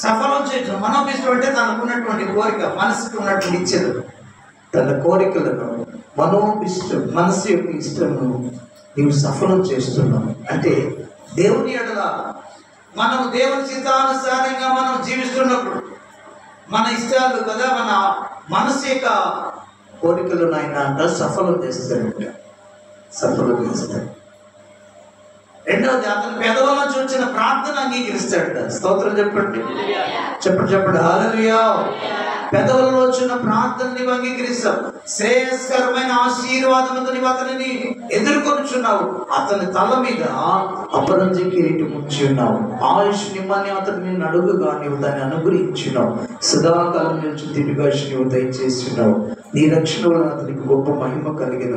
సఫలం చేయటం. మనోభిష్టం అంటే తనకున్నటువంటి కోరిక, మనసుకు ఉన్నటువంటి ఇచ్చలు, తన కోరికలను, మనోభిష్టం, మనసు యొక్క ఇష్టము నీవు సఫలం చేస్తున్నావు. అంటే దేవుని ఎడల మనం దేవుని చిత్తానుసారంగా మనం జీవిస్తున్నప్పుడు మన ఇష్టాలు కదా, మన మనసు యొక్క కోరికలను ఆయన అంట సఫలం చేస్తాడంట, సఫలం చేస్తాడు. రెండవది అతని పెదవుల నుంచి వచ్చిన ప్రార్థన అంగీకరిస్తాడట. స్తోత్రం చెప్పండి. హల్లెలూయా. పెదవులలో వచ్చిన ప్రార్థన నీవు అంగీకరిస్తావు. శ్రేయస్కరమైన ఆశీర్వాదముతో నీవు అతనిని ఎదుర్కొనుచున్నావు. అతని తల మీద అపరంజి కిరీటం ఉంచి ఉన్నావు. ఆయుష్ నిమ్మని అతన్ని అడుగుగా నీవు దాన్ని అనుగ్రహించున్నావు. సదాకాలం నుంచి తిరిగాశి నీవు దయచేస్తున్నావు. నీ రక్షణ వలన అతనికి గొప్ప మహిమ కలిగిన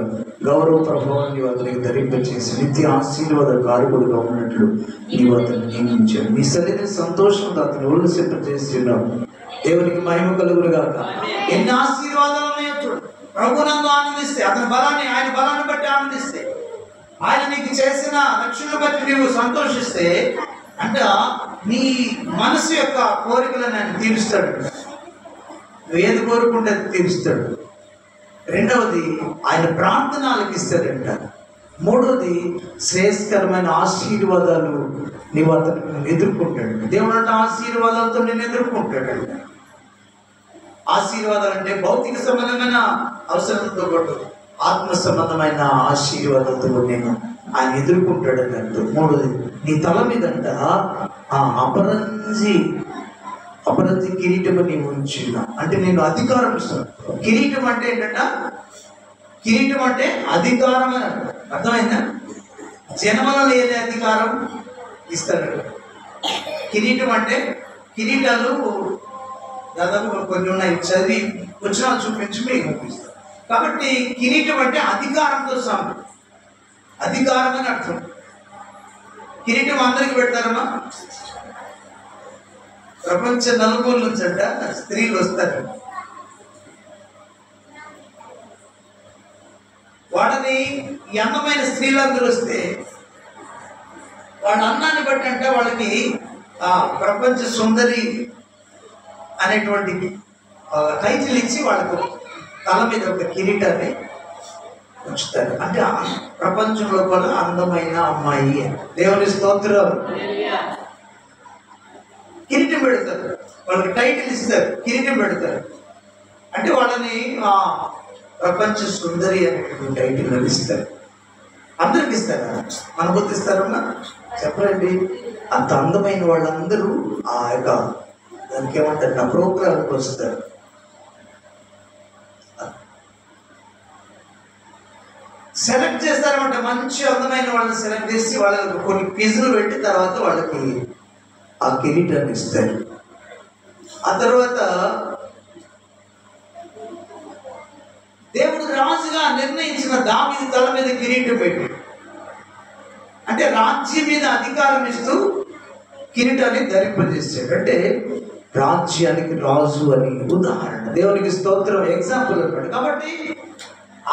గౌరవ ప్రభావం నీవు అతనికి ధరింపచేసి నిత్య ఆశీర్వాద కారకుడుగా ఉన్నట్లు నీవు అతన్ని నియమించావు. నీ సరైన సంతోషంతో అతను ఉల్లసింపజేస్తున్నావు. దేవునికి మహిమ కలుగును గాక. ఎన్ని ఆశీర్వాదాలు ఉన్నాయో చూడు. ప్రభునందు ఆనందిస్తే, అతని బలాన్ని, ఆయన బలాన్ని బట్టి ఆనందిస్తే, ఆయన నీకు చేసిన రక్షణ బట్టి నీవు సంతోషిస్తే, అంటే నీ మనసు యొక్క కోరికలను ఆయన తీరుస్తాడు. నువ్వు ఏది కోరుకుంటే అది తీరుస్తాడు. రెండవది ఆయన ప్రార్థన ఆలకిస్తాడంట. మూడవది శ్రేయస్కరమైన ఆశీర్వాదాలు నీవు అతను ఎదుర్కొంటాడు. దేవుడు అంటే ఆశీర్వాదాలతో నేను ఎదుర్కొంటాడు. ఆశీర్వాదాలు అంటే భౌతిక సంబంధమైన అవసరంతో పాటు ఆత్మ సంబంధమైన ఆశీర్వాదాలతో నేను ఆయన ఎదుర్కొంటాడు అన్నట్టు. మూడవది నీ తల మీదంట అపరంజి కిరీటం నీవు ఉంచిన, అంటే నేను అధికారం ఇస్తాను. కిరీటం అంటే ఏంటంట? కిరీటం అంటే అధికారం అని అర్థమైందా? జన్మలో లేని అధికారం ఇస్తాడు. కిరీటం అంటే, కిరీటాలు దాదాపు కొన్ని ఉన్నాయి, చదివి వచ్చిన చూపించి మీకు చూపిస్తాను. కాబట్టి కిరీటం అంటే అధికారంతో సమానం. అధికారం అని అర్థం. కిరీటం అందరికి పెడతారమ్మా. ప్రపంచ నలుమూల నుంచి అంట స్త్రీలు వస్తారు. వాళ్ళని ఈ అందమైన స్త్రీలందరూ వస్తే వాళ్ళ అన్నాన్ని బట్టి అంటే వాళ్ళకి ప్రపంచ సుందరి అనేటువంటి టైటిల్ ఇచ్చి వాళ్ళకు తల మీద ఒక కిరీటాన్ని ఉంచుతారు. అంటే ప్రపంచంలో కూడా అందమైన అమ్మాయి. దేవుని స్తోత్రం. కిరీటం పెడతారు, వాళ్ళకి టైటిల్ ఇస్తారు, కిరీటం పెడతారు. అంటే వాళ్ళని ప్రపంచ సుందరి అనేటువంటి టైటిల్ ఇస్తారు. అందరికి ఇస్తారా? మన బుద్ధి ఇస్తారమ్మా? చెప్పండి. అంత అందమైన వాళ్ళందరూ ఆ యొక్క దానికి ఏమంటారు, నా ప్రోగ్రాంకి వస్తారు. సెలెక్ట్ చేస్తారన్నమాట. మంచి అందమైన వాళ్ళని సెలెక్ట్ చేసి వాళ్ళకి కొన్ని క్విజ్లు పెట్టి తర్వాత వాళ్ళకి ఆ కిరీటాన్ని ఇస్తారు. ఆ తర్వాత దేవుడు రాజుగా నిర్ణయించిన దావీదు తల మీద కిరీటం పెట్టి, అంటే రాజ్యం మీద అధికారం ఇస్తూ కిరీటాన్ని ధరింపజేశాడు. అంటే రాజ్యానికి రాజు అని ఉదాహరణ. దేవునికి స్తోత్రం, ఎగ్జాంపుల్ అన్నమాట. కాబట్టి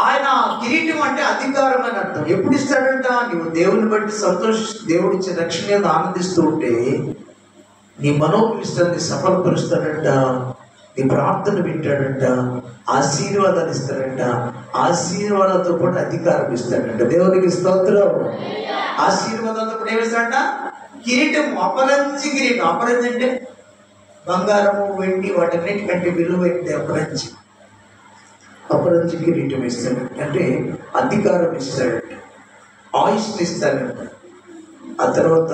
ఆయన కిరీటం అంటే అధికారం అని అర్థం. ఎప్పుడు ఇస్తాడంట? నువ్వు దేవుని బట్టి దేవుడు ఇచ్చే రక్షణ మీద ఆనందిస్తూ ఉంటే నీ మనోభిష్టాన్ని సఫలపరుస్తాడంట, నీ ప్రార్థన వింటాడంట, ఆశీర్వాదాలు ఇస్తాడంట, ఆశీర్వాదాలతో పాటు అధికారం ఇస్తాడంట. దేవునికి స్తోత్రం. ఆశీర్వాదాలతో పాటు ఏమిస్తాడంట? కిరీటం, అపరంజి కిరీటం. అపరంజి అంటే బంగారము, వెండి వాటన్నిటికంటే విలువైంది అపరంజి. అపరంజి కిరీటం ఇస్తాడు, అంటే అధికారం ఇస్తాడంట, ఆయుష్ని ఇస్తాడంట. ఆ తర్వాత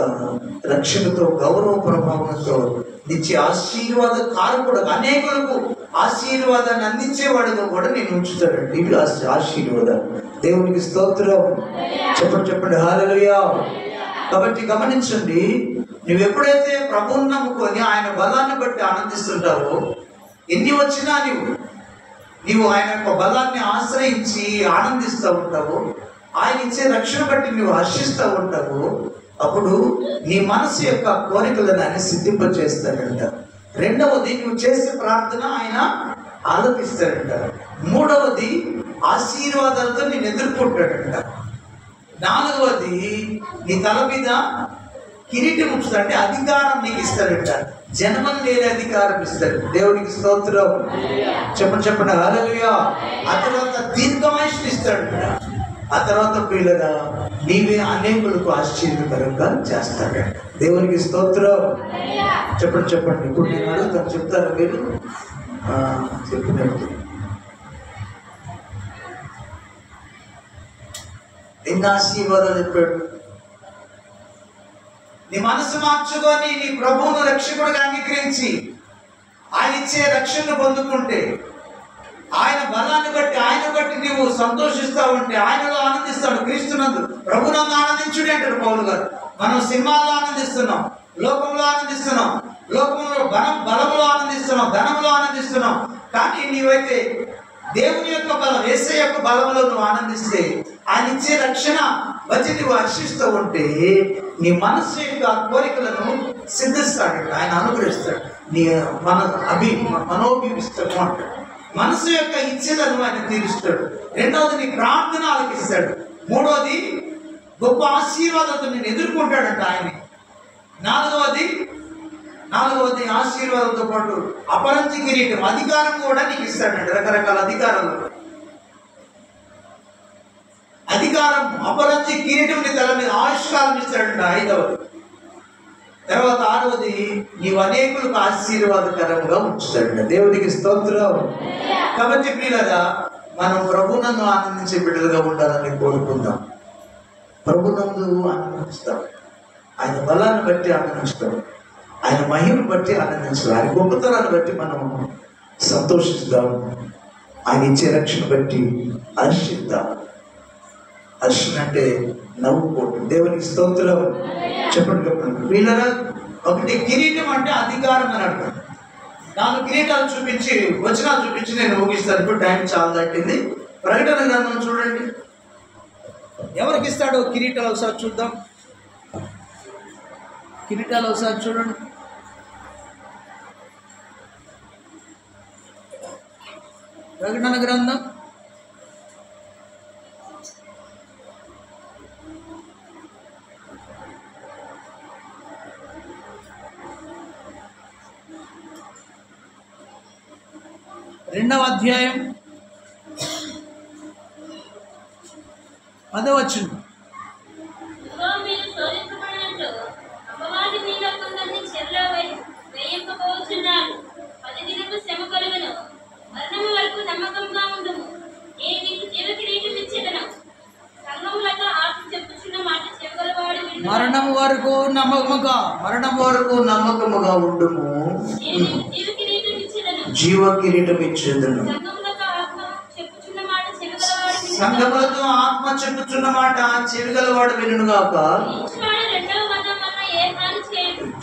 రక్షణతో, గౌరవ ప్రభావంతో నిత్య ఆశీర్వాద కారకుడు, అనేకులకు ఆశీర్వాదాన్ని అందించేవాడుగా కూడా నేను ఉంచుతాడండి. ఇవి ఆశీర్వాదం. దేవునికి స్తోత్రం. చెప్పండి హల్లెలూయా. కాబట్టి గమనించండి, నువ్వు ఎప్పుడైతే ప్రభువుని నమ్ముకొని ఆయన బలాన్ని బట్టి ఆనందిస్తుంటావో, ఎన్ని వచ్చినా నీవు ఆయన యొక్క బలాన్ని ఆశ్రయించి ఆనందిస్తూ ఉంటావు, ఆయన ఇచ్చే రక్షణ బట్టి నువ్వు హర్షిస్తూ ఉంటావు, అప్పుడు నీ మనసు యొక్క కోరికలను ఆయన సిద్ధింపచేస్తాడంట. రెండవది, నువ్వు చేసే ప్రార్థన ఆయన ఆలపిస్తాడంట. మూడవది, ఆశీర్వాదాలతో నేను ఎదుర్కొంటాడంట. నాలుగవది, నీ తల మీద కిరీటం ఉంచుతాడు, అంటే అధికారం నీకు ఇస్తాడంట. జన్మం లేని అధికారం ఇస్తాడు. దేవునికి స్తోత్రం. చెప్పండి హల్లెలూయా. ఆ తర్వాత దీర్ఘాయుష్ని ఇస్తాడంట. ఆ తర్వాత పిల్లగా నీవే అనేకులకు ఆశ్చర్యకరంగా చేస్తాడంట. దేవునికి స్తోత్రం. చెప్పండి. ఇప్పుడు నేను అడుగుతాను, చెప్తారా మీరు? చెప్పినట్టు ఎన్ని ఆశీర్వాదాలు చెప్పాడు. నీ మనసు మార్చుకొని నీ ప్రభువును రక్షకుడిగా అంగీకరించి ఆయన ఇచ్చే రక్షణను పొందుకుంటే, ఆయన బలాన్ని బట్టి, ఆయన బట్టి నీవు సంతోషిస్తూ ఉంటే, ఆయనలో ఆనందిస్తాడు. క్రీస్తునందు ప్రభునందు ఆనందించుడే అంటాడు పౌలు గారు. మనం సినిమాల్లో ఆనందిస్తున్నాం, లోకంలో ఆనందిస్తున్నాం, లోకంలో బలంలో ఆనందిస్తున్నాం, ధనంలో ఆనందిస్తున్నాం. కానీ నీవైతే దేవుని యొక్క బలం, యేసయ్య యొక్క బలంలో నువ్వు ఆనందిస్తే, ఆయన ఇచ్చే రక్షణ వచ్చి నువ్వు హర్షిస్తూ ఉంటే, నీ మనసు యొక్క కోరికలను సిద్ధిస్తాడు, ఆయన అనుగ్రహిస్తాడు. నీ మనోభిస్తాడు అంటాడు. మనసు యొక్క ఇచ్ఛలను ఆయన తీరుస్తాడు. రెండవది, నీ ప్రార్థన ఆలకిస్తాడు. మూడవది, గొప్ప ఆశీర్వాదాలతో నేను ఎదుర్కొంటాడంట ఆయన. నాలుగవది ఆశీర్వాదంతో పాటు అపరంజి కిరీటం, అధికారం కూడా నీకు ఇస్తాడంట. రకరకాల అధికారం, అపరంజి కిరీటం నీ తల మీద, ఆయుష్కాలం ఇస్తాడంట. ఐదవది. తర్వాత ఆరవది, నీవు అనేకులకు ఆశీర్వాదకరంగా ఉంచుతాడంట. దేవునికి స్తోత్రం. కాబట్టి ప్రియులారా, మనం ప్రభునందు ఆనందించే బిడ్డలుగా ఉండాలని కోరుకుందాం. ప్రభునందు ఆనందిస్తాం, ఆయన బలాన్ని బట్టి ఆనందిస్తాం, ఆయన మహిమను బట్టి ఆనందించాలి, ఆయన గొప్పతనాన్ని బట్టి మనం సంతోషిస్తాం, ఆయన ఇచ్చే రక్షణ బట్టి హర్షిద్దాం. హర్షణ అంటే నవ్వుకోవటం. దేవునికి స్తోత్రం. చెప్పండి. వీళ్ళరా, ఒకటి కిరీటం అంటే అధికారం అని అర్థం. 4 కిరీటాలు చూపించి, వచనాలు చూపించి నేను ముగిస్తాను. ఇప్పుడు టైం చాలా దాటింది. ప్రకటన గ్రంథం చూడండి, ఎవరికి ఇస్తాడో కిరీటాలు ఒకసారి చూద్దాం. కిరీటాలు ఒకసారి చూడండి. ప్రకటన గ్రంథం 2వ అధ్యాయం 10వ వచనం. మరణము వరకు నమ్మకముగా ఉండుము, జీవ కిరీటం ఇచ్చేదను. సంఘములతో ఆత్మ చెప్పుచున్న మాట చెవిగలవాడు వినుగాక. జయించువాడు రెండవ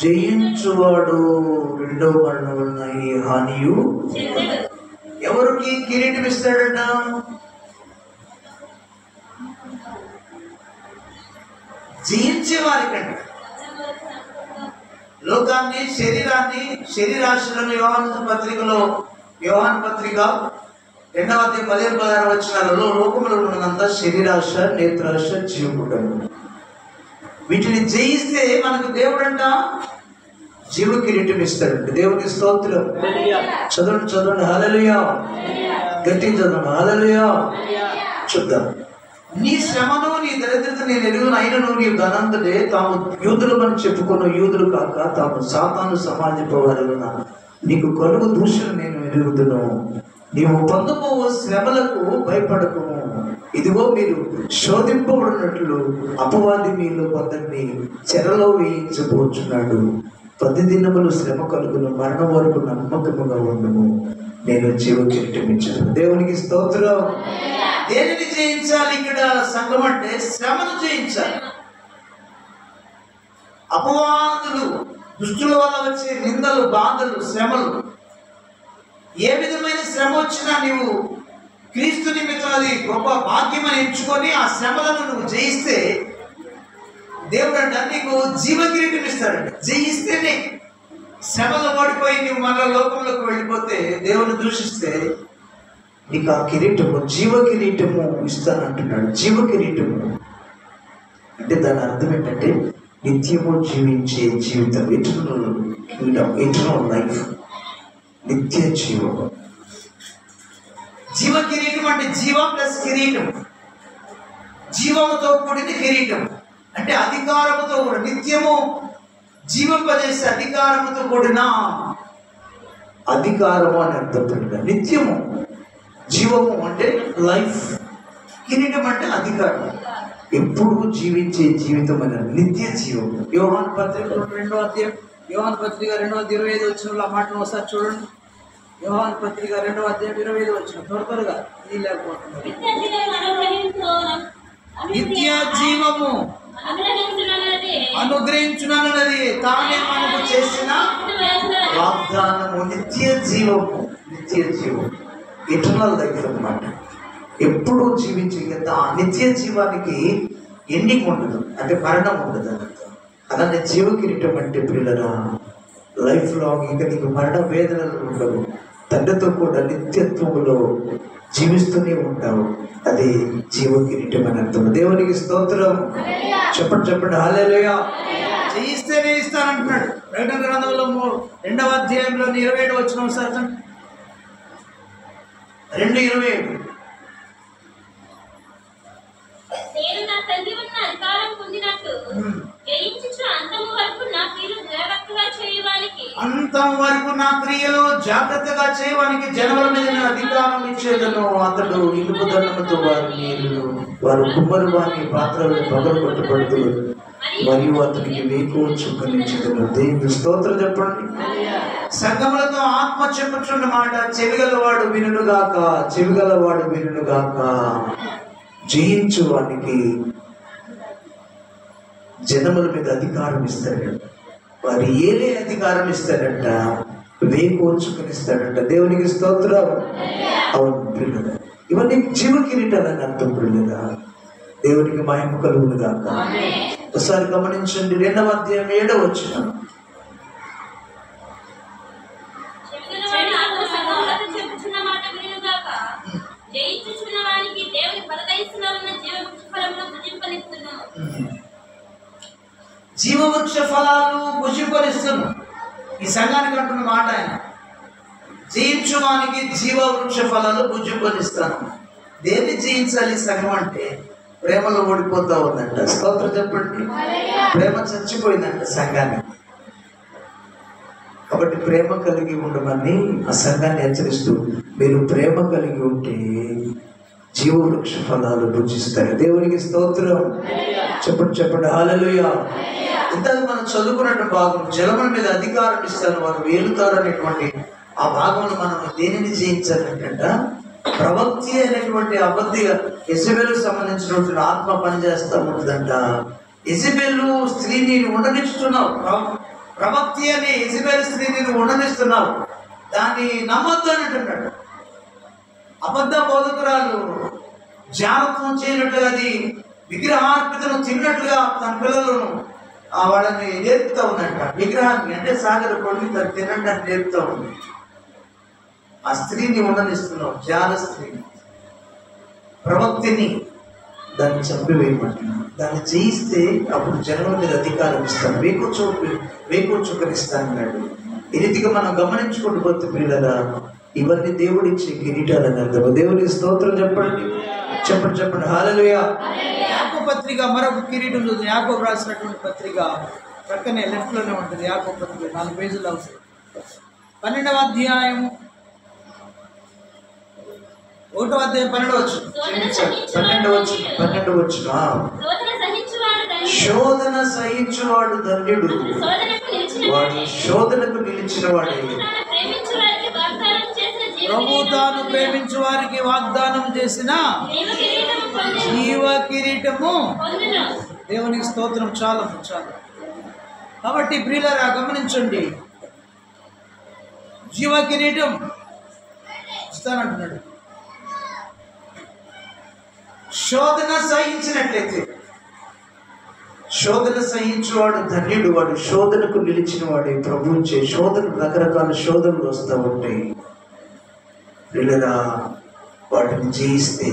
జయించువాడు రెండవ మరణం వలన ఏ హాని చేయడు. మరణం వలన ఏ హానియు చెందడు. ఎవరికి కిరీటం ఇస్తాడట? జయించే వారికంట. లోకాన్ని, శరీరాన్ని, శరీరాశలను యోహాను పత్రిక 2వ అధ్యాయం 15-16 వచనాలలో లోకములో ఉన్నదంత శరీరాశ, నేత్రాశ, జీవకుడము. వీటిని జయిస్తే మనకు దేవుడంట జీవ కిరీటం ఇస్తాడంట. దేవునికి స్తోత్రం. చదవండి హల్లెలూయా. గట్టి చదవండి హల్లెలూయా. చూద్దాం. నీ శ్రమను నీ దరిద్రత నేను ఎరుగును, అయినను నీ ధనంతటే తాము యూదులమని చెప్పుకున్న యూదులు కాక తాము సాతాను సమాజపవారున నీకు కలుగు దూషణ నేను ఎరుగుదును. నీవు పొందబోవు శ్రమలకు భయపడకుము. ఇదిగో మీరు శోధింపబడినట్లు అపవాది మీలో కొందరిని చెరలో వేయించబోచున్నాడు. 10 దినములు శ్రమ కలుగును, మరణం వరకు నమ్మకముగా ఉండుము, నేను జీవ కిరీటం ఇచ్చాను. దేవునికి స్తోత్రం. దేనిని జయించాలి ఇక్కడ సంఘం అంటే? శ్రమను జయించాలి. అపవాదులు, దుష్టుల వల్ల వచ్చే నిందలు, బాధలు, శ్రమలు, ఏ విధమైన శ్రమ వచ్చినా నీవు క్రీస్తు నిమిత్తం అది గొప్ప భాగ్యమని ఎంచుకొని ఆ శ్రమలను నువ్వు జయిస్తే దేవుడు అంట నీకు జీవ కిరీటం ఇస్తాడంట. జయిస్తేనే. శ్రమలో ఓడిపోయి నువ్వు మన లోకంలోకి వెళ్ళిపోతే, దేవుని దూషిస్తే నీకు ఆ కిరీటము, జీవ కిరీటము ఇస్తానంటున్నాడు. జీవ కిరీటము అంటే దాని అర్థం ఏంటంటే నిత్యము జీవించే జీవితం, ఎటర్నల్ కింగ్డమ్, ఎటర్నల్ లైఫ్, నిత్య జీవం. జీవ కిరీటం అంటే జీవ ప్లస్ కిరీటం, జీవముతో కూడిన కిరీటం అంటే అధికారముతో కూడా, నిత్యము జీవింపజేసే అధికారముతో కూడిన అధికారము అని అర్థం. నిత్యము జీవము అంటే లైఫ్, కిరీటం అంటే అధికారం, ఎప్పుడు జీవించే జీవితం అనే నిత్య జీవం. యోహాను పత్రిక 2వ అధ్యాయం 2:25 వచనంలో ఆ మాటను ఒకసారి చూడండి. యోహాను పత్రిక 2వ అధ్యాయం 25 వచనం. త్వరగా ఇది లేకపోతుంది. నిత్య జీవము అనుగ్రహించునన్నది తానే మనకు చేసిన వాగ్దానము. నిత్య జీవము, నిత్య జీవం, ఎటర్నల్ లైఫ్ అన్నమాట. ఎప్పుడూ జీవించే ఆ నిత్య జీవానికి ఎండింగ్ ఉండదు, అంటే మరణం ఉండదు అన్నట్టు. అలానే జీవ కిరీటం అంటే పిల్లరా లైఫ్ లాంగ్ ఇంకా నీకు మరణ వేదనలు ఉండవు, తండ్రితో కూడా నిత్యత్వములో జీవిస్తూనే ఉంటావు. అది జీవ కిరీటం అని అర్థం. దేవునికి స్తోత్రం. చెప్పండి హల్లెలూయా. జయిస్తేనే ఇస్తానంటున్నాడు. ప్రకటన గ్రంథంలో 2వ అధ్యాయంలో 27 వచనం సార్ 2:27. నేను నా తండ్రి ఉన్న అధికారం పొందినట్టు జయించుచు అంతము వరకు నా క్రియలు జాగ్రత్తగా చేయవానికి, అంతం వరకు నా క్రియలు జాగ్రత్తగా చేయవానికి జనముల మీద నేను అధికారం ఇచ్చేదను. అతడు ఇనుప దండముతో వారు కుమ్మరి వారిని పాత్రలు పగలగొట్టబడుతూ మరియు అతనికి వేకువ చుక్కనిచ్చేదను. దేవుని స్తోత్రం చెప్పండి. సంఘములతో ఆత్మ చెప్పుచున్న మాట చెవిగలవాడు వినుగాక, చెవిగలవాడు వినుగాక. జయించు వానికి జనముల మీద అధికారం ఇస్తాడంట, వారి ఏలే అధికారం ఇస్తాడంట, వేకోచుకుని ఇస్తాడంట. దేవునికి స్తోత్రం. అవును పిల్లలు, ఇవన్నీ జీవ కిరీటాలని అర్థం పిల్లగా. దేవునికి మహిమ కలుగును గాక. ఒకసారి గమనించండి 2వ అధ్యాయం 7వ వచనం. జీవవృక్ష ఫలాలు భుజింపనిస్తున్నాం. ఈ సంఘానికి అంటున్న మాట ఆయన, జయించువానికి జీవవృక్ష ఫలాలు భుజింపనిస్తాను. దేన్ని జయించాలి సంఘం అంటే? ప్రేమలో ఓడిపోతా ఉందంట. స్తోత్రం చెప్పండి. ప్రేమ చచ్చిపోయిందంట సంఘాన్ని. కాబట్టి ప్రేమ కలిగి ఉండమని ఆ సంఘాన్ని హెచ్చరిస్తూ, మీరు ప్రేమ కలిగి ఉంటే జీవవృక్ష ఫలాలు భుజిస్తారు. దేవునికి స్తోత్రం. చెప్పండి హల్లెలూయా. ఇంతకు మనం చదువుకున్నట్టు భాగం, జలముల మీద అధికారం ఇస్తారు, వారు వేలుతారు అనేటువంటి ఆ భాగంలో మనం దేనిని జయించాలంట? ప్రవక్తి అనేటువంటి అబద్ధిగా యెజబెలుకు సంబంధించినటువంటి ఆత్మ పనిచేస్తూ ఉంటుందంట. యెజబెలు స్త్రీని ఉండనిస్తున్నావు, ప్రవక్తి అనే యెజబెలు స్త్రీని ఉండనిస్తున్నావు, దాన్ని నమ్మొద్దు అని అంటున్నాడు. అబద్ధ బోధకురాలు జాగ్రత్తం చేయనట్లుగా, అది విగ్రహార్పితను తిన్నట్లుగా తన పిల్లలను వాళ్ళని నేర్పుతా ఉందంట. విగ్రహాన్ని అంటే సాగర కొడుకు తను తినడానికి నేర్పుతా ఉంది. ఆ స్త్రీని ఉండనిస్తున్నావు, జాల స్త్రీని, ప్రవక్తిని, దాన్ని చంపివేయమంటున్నాను. దాన్ని జయిస్తే అప్పుడు జనం మీద అధికారం ఇస్తాను, వేకూర్చుకనిస్తాను అన్నాడు. ఈ రీతిగా మనం గమనించుకుంటూ పోతే పిల్లరా, ఇవన్నీ దేవుడిచ్చే కిరీటాలు అన్నారు. దేవుడికి స్తోత్రం చెప్పండి, చెప్పండి చెప్పండి. హల్లెలూయా. యాకోబు పత్రిక మరొక కిరీటం చూద్దాం. యాకోబు రాసినటువంటి పత్రిక ప్రక్కనే లెఫ్ట్ లోనే ఉంటుంది. యాకోబు పత్రిక 4 పేజీలు అవసరం. 12వ అధ్యాయము 1వ అధ్యాయం 12వ వచనం. 12వ వచనం. శోధన సహించువాడు ధన్యుడు, వాడు శోధనకు నిలిచిన వాడే. ప్రభు తాను ప్రేమించు వారికి వాగ్దానం చేసిన జీవ కిరీటము. దేవునికి స్తోత్రం. చాలా చాలా. కాబట్టి ప్రియులారా గమనించండి, జీవ కిరీటం ఇస్తానంటున్నాడు. శోధన సహించినట్లయితే, శోధన సహించువాడు ధన్యుడు, వాడు శోధనకు నిలిచిన వాడే. ప్రభు చే శోధనలు, రకరకాల శోధనలు వస్తూ ఉంటాయి. పిల్లల వాటిని జయిస్తే,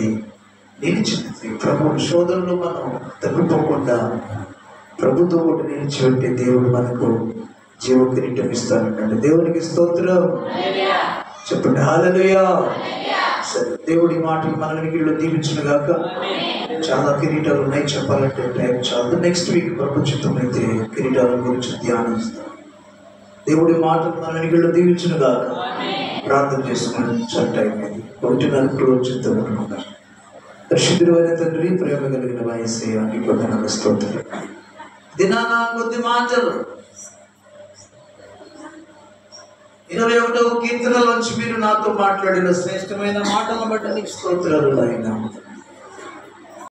నిలిచినట్లయితే, ప్రభు శోధనలు మనం తగ్గిపోకుండా ప్రభుతో కూడా నిలిచిపెట్టే దేవుడు మనకు జీవ కిరీటం ఇస్తానంటే దేవునికి స్తోత్రం చెప్పండి. హల్లెలూయా. సరే, దేవుడి మాటలు మన వినికిడిలో దీవించును గాక. చాలా కిరీటాలు ఉన్నాయి, చెప్పాలంటే టైం చాలు. నెక్స్ట్ వీక్ ప్రభు చిత్తమైతే కిరీటాల గురించి ధ్యానిస్తాం. దేవుడి మాటలు మన వినికిడిలో దీవించును గాక. ప్రార్థన చేసుకుని చాలా టైం అయింది. 1:40 చిత్తమనుకున్నా. పరిశుద్ధుడైన తండ్రి, ప్రేమ కలిగిన యేసయ్యా, నీకు వందనాలు, స్తోత్రం. దినాన కొద్ది మాటలు 21వ కీర్తనలోంచి మీరు నాతో మాట్లాడిన శ్రేష్టమైన మాటలను బట్టి నీకు స్తోత్రాలు నాయనా.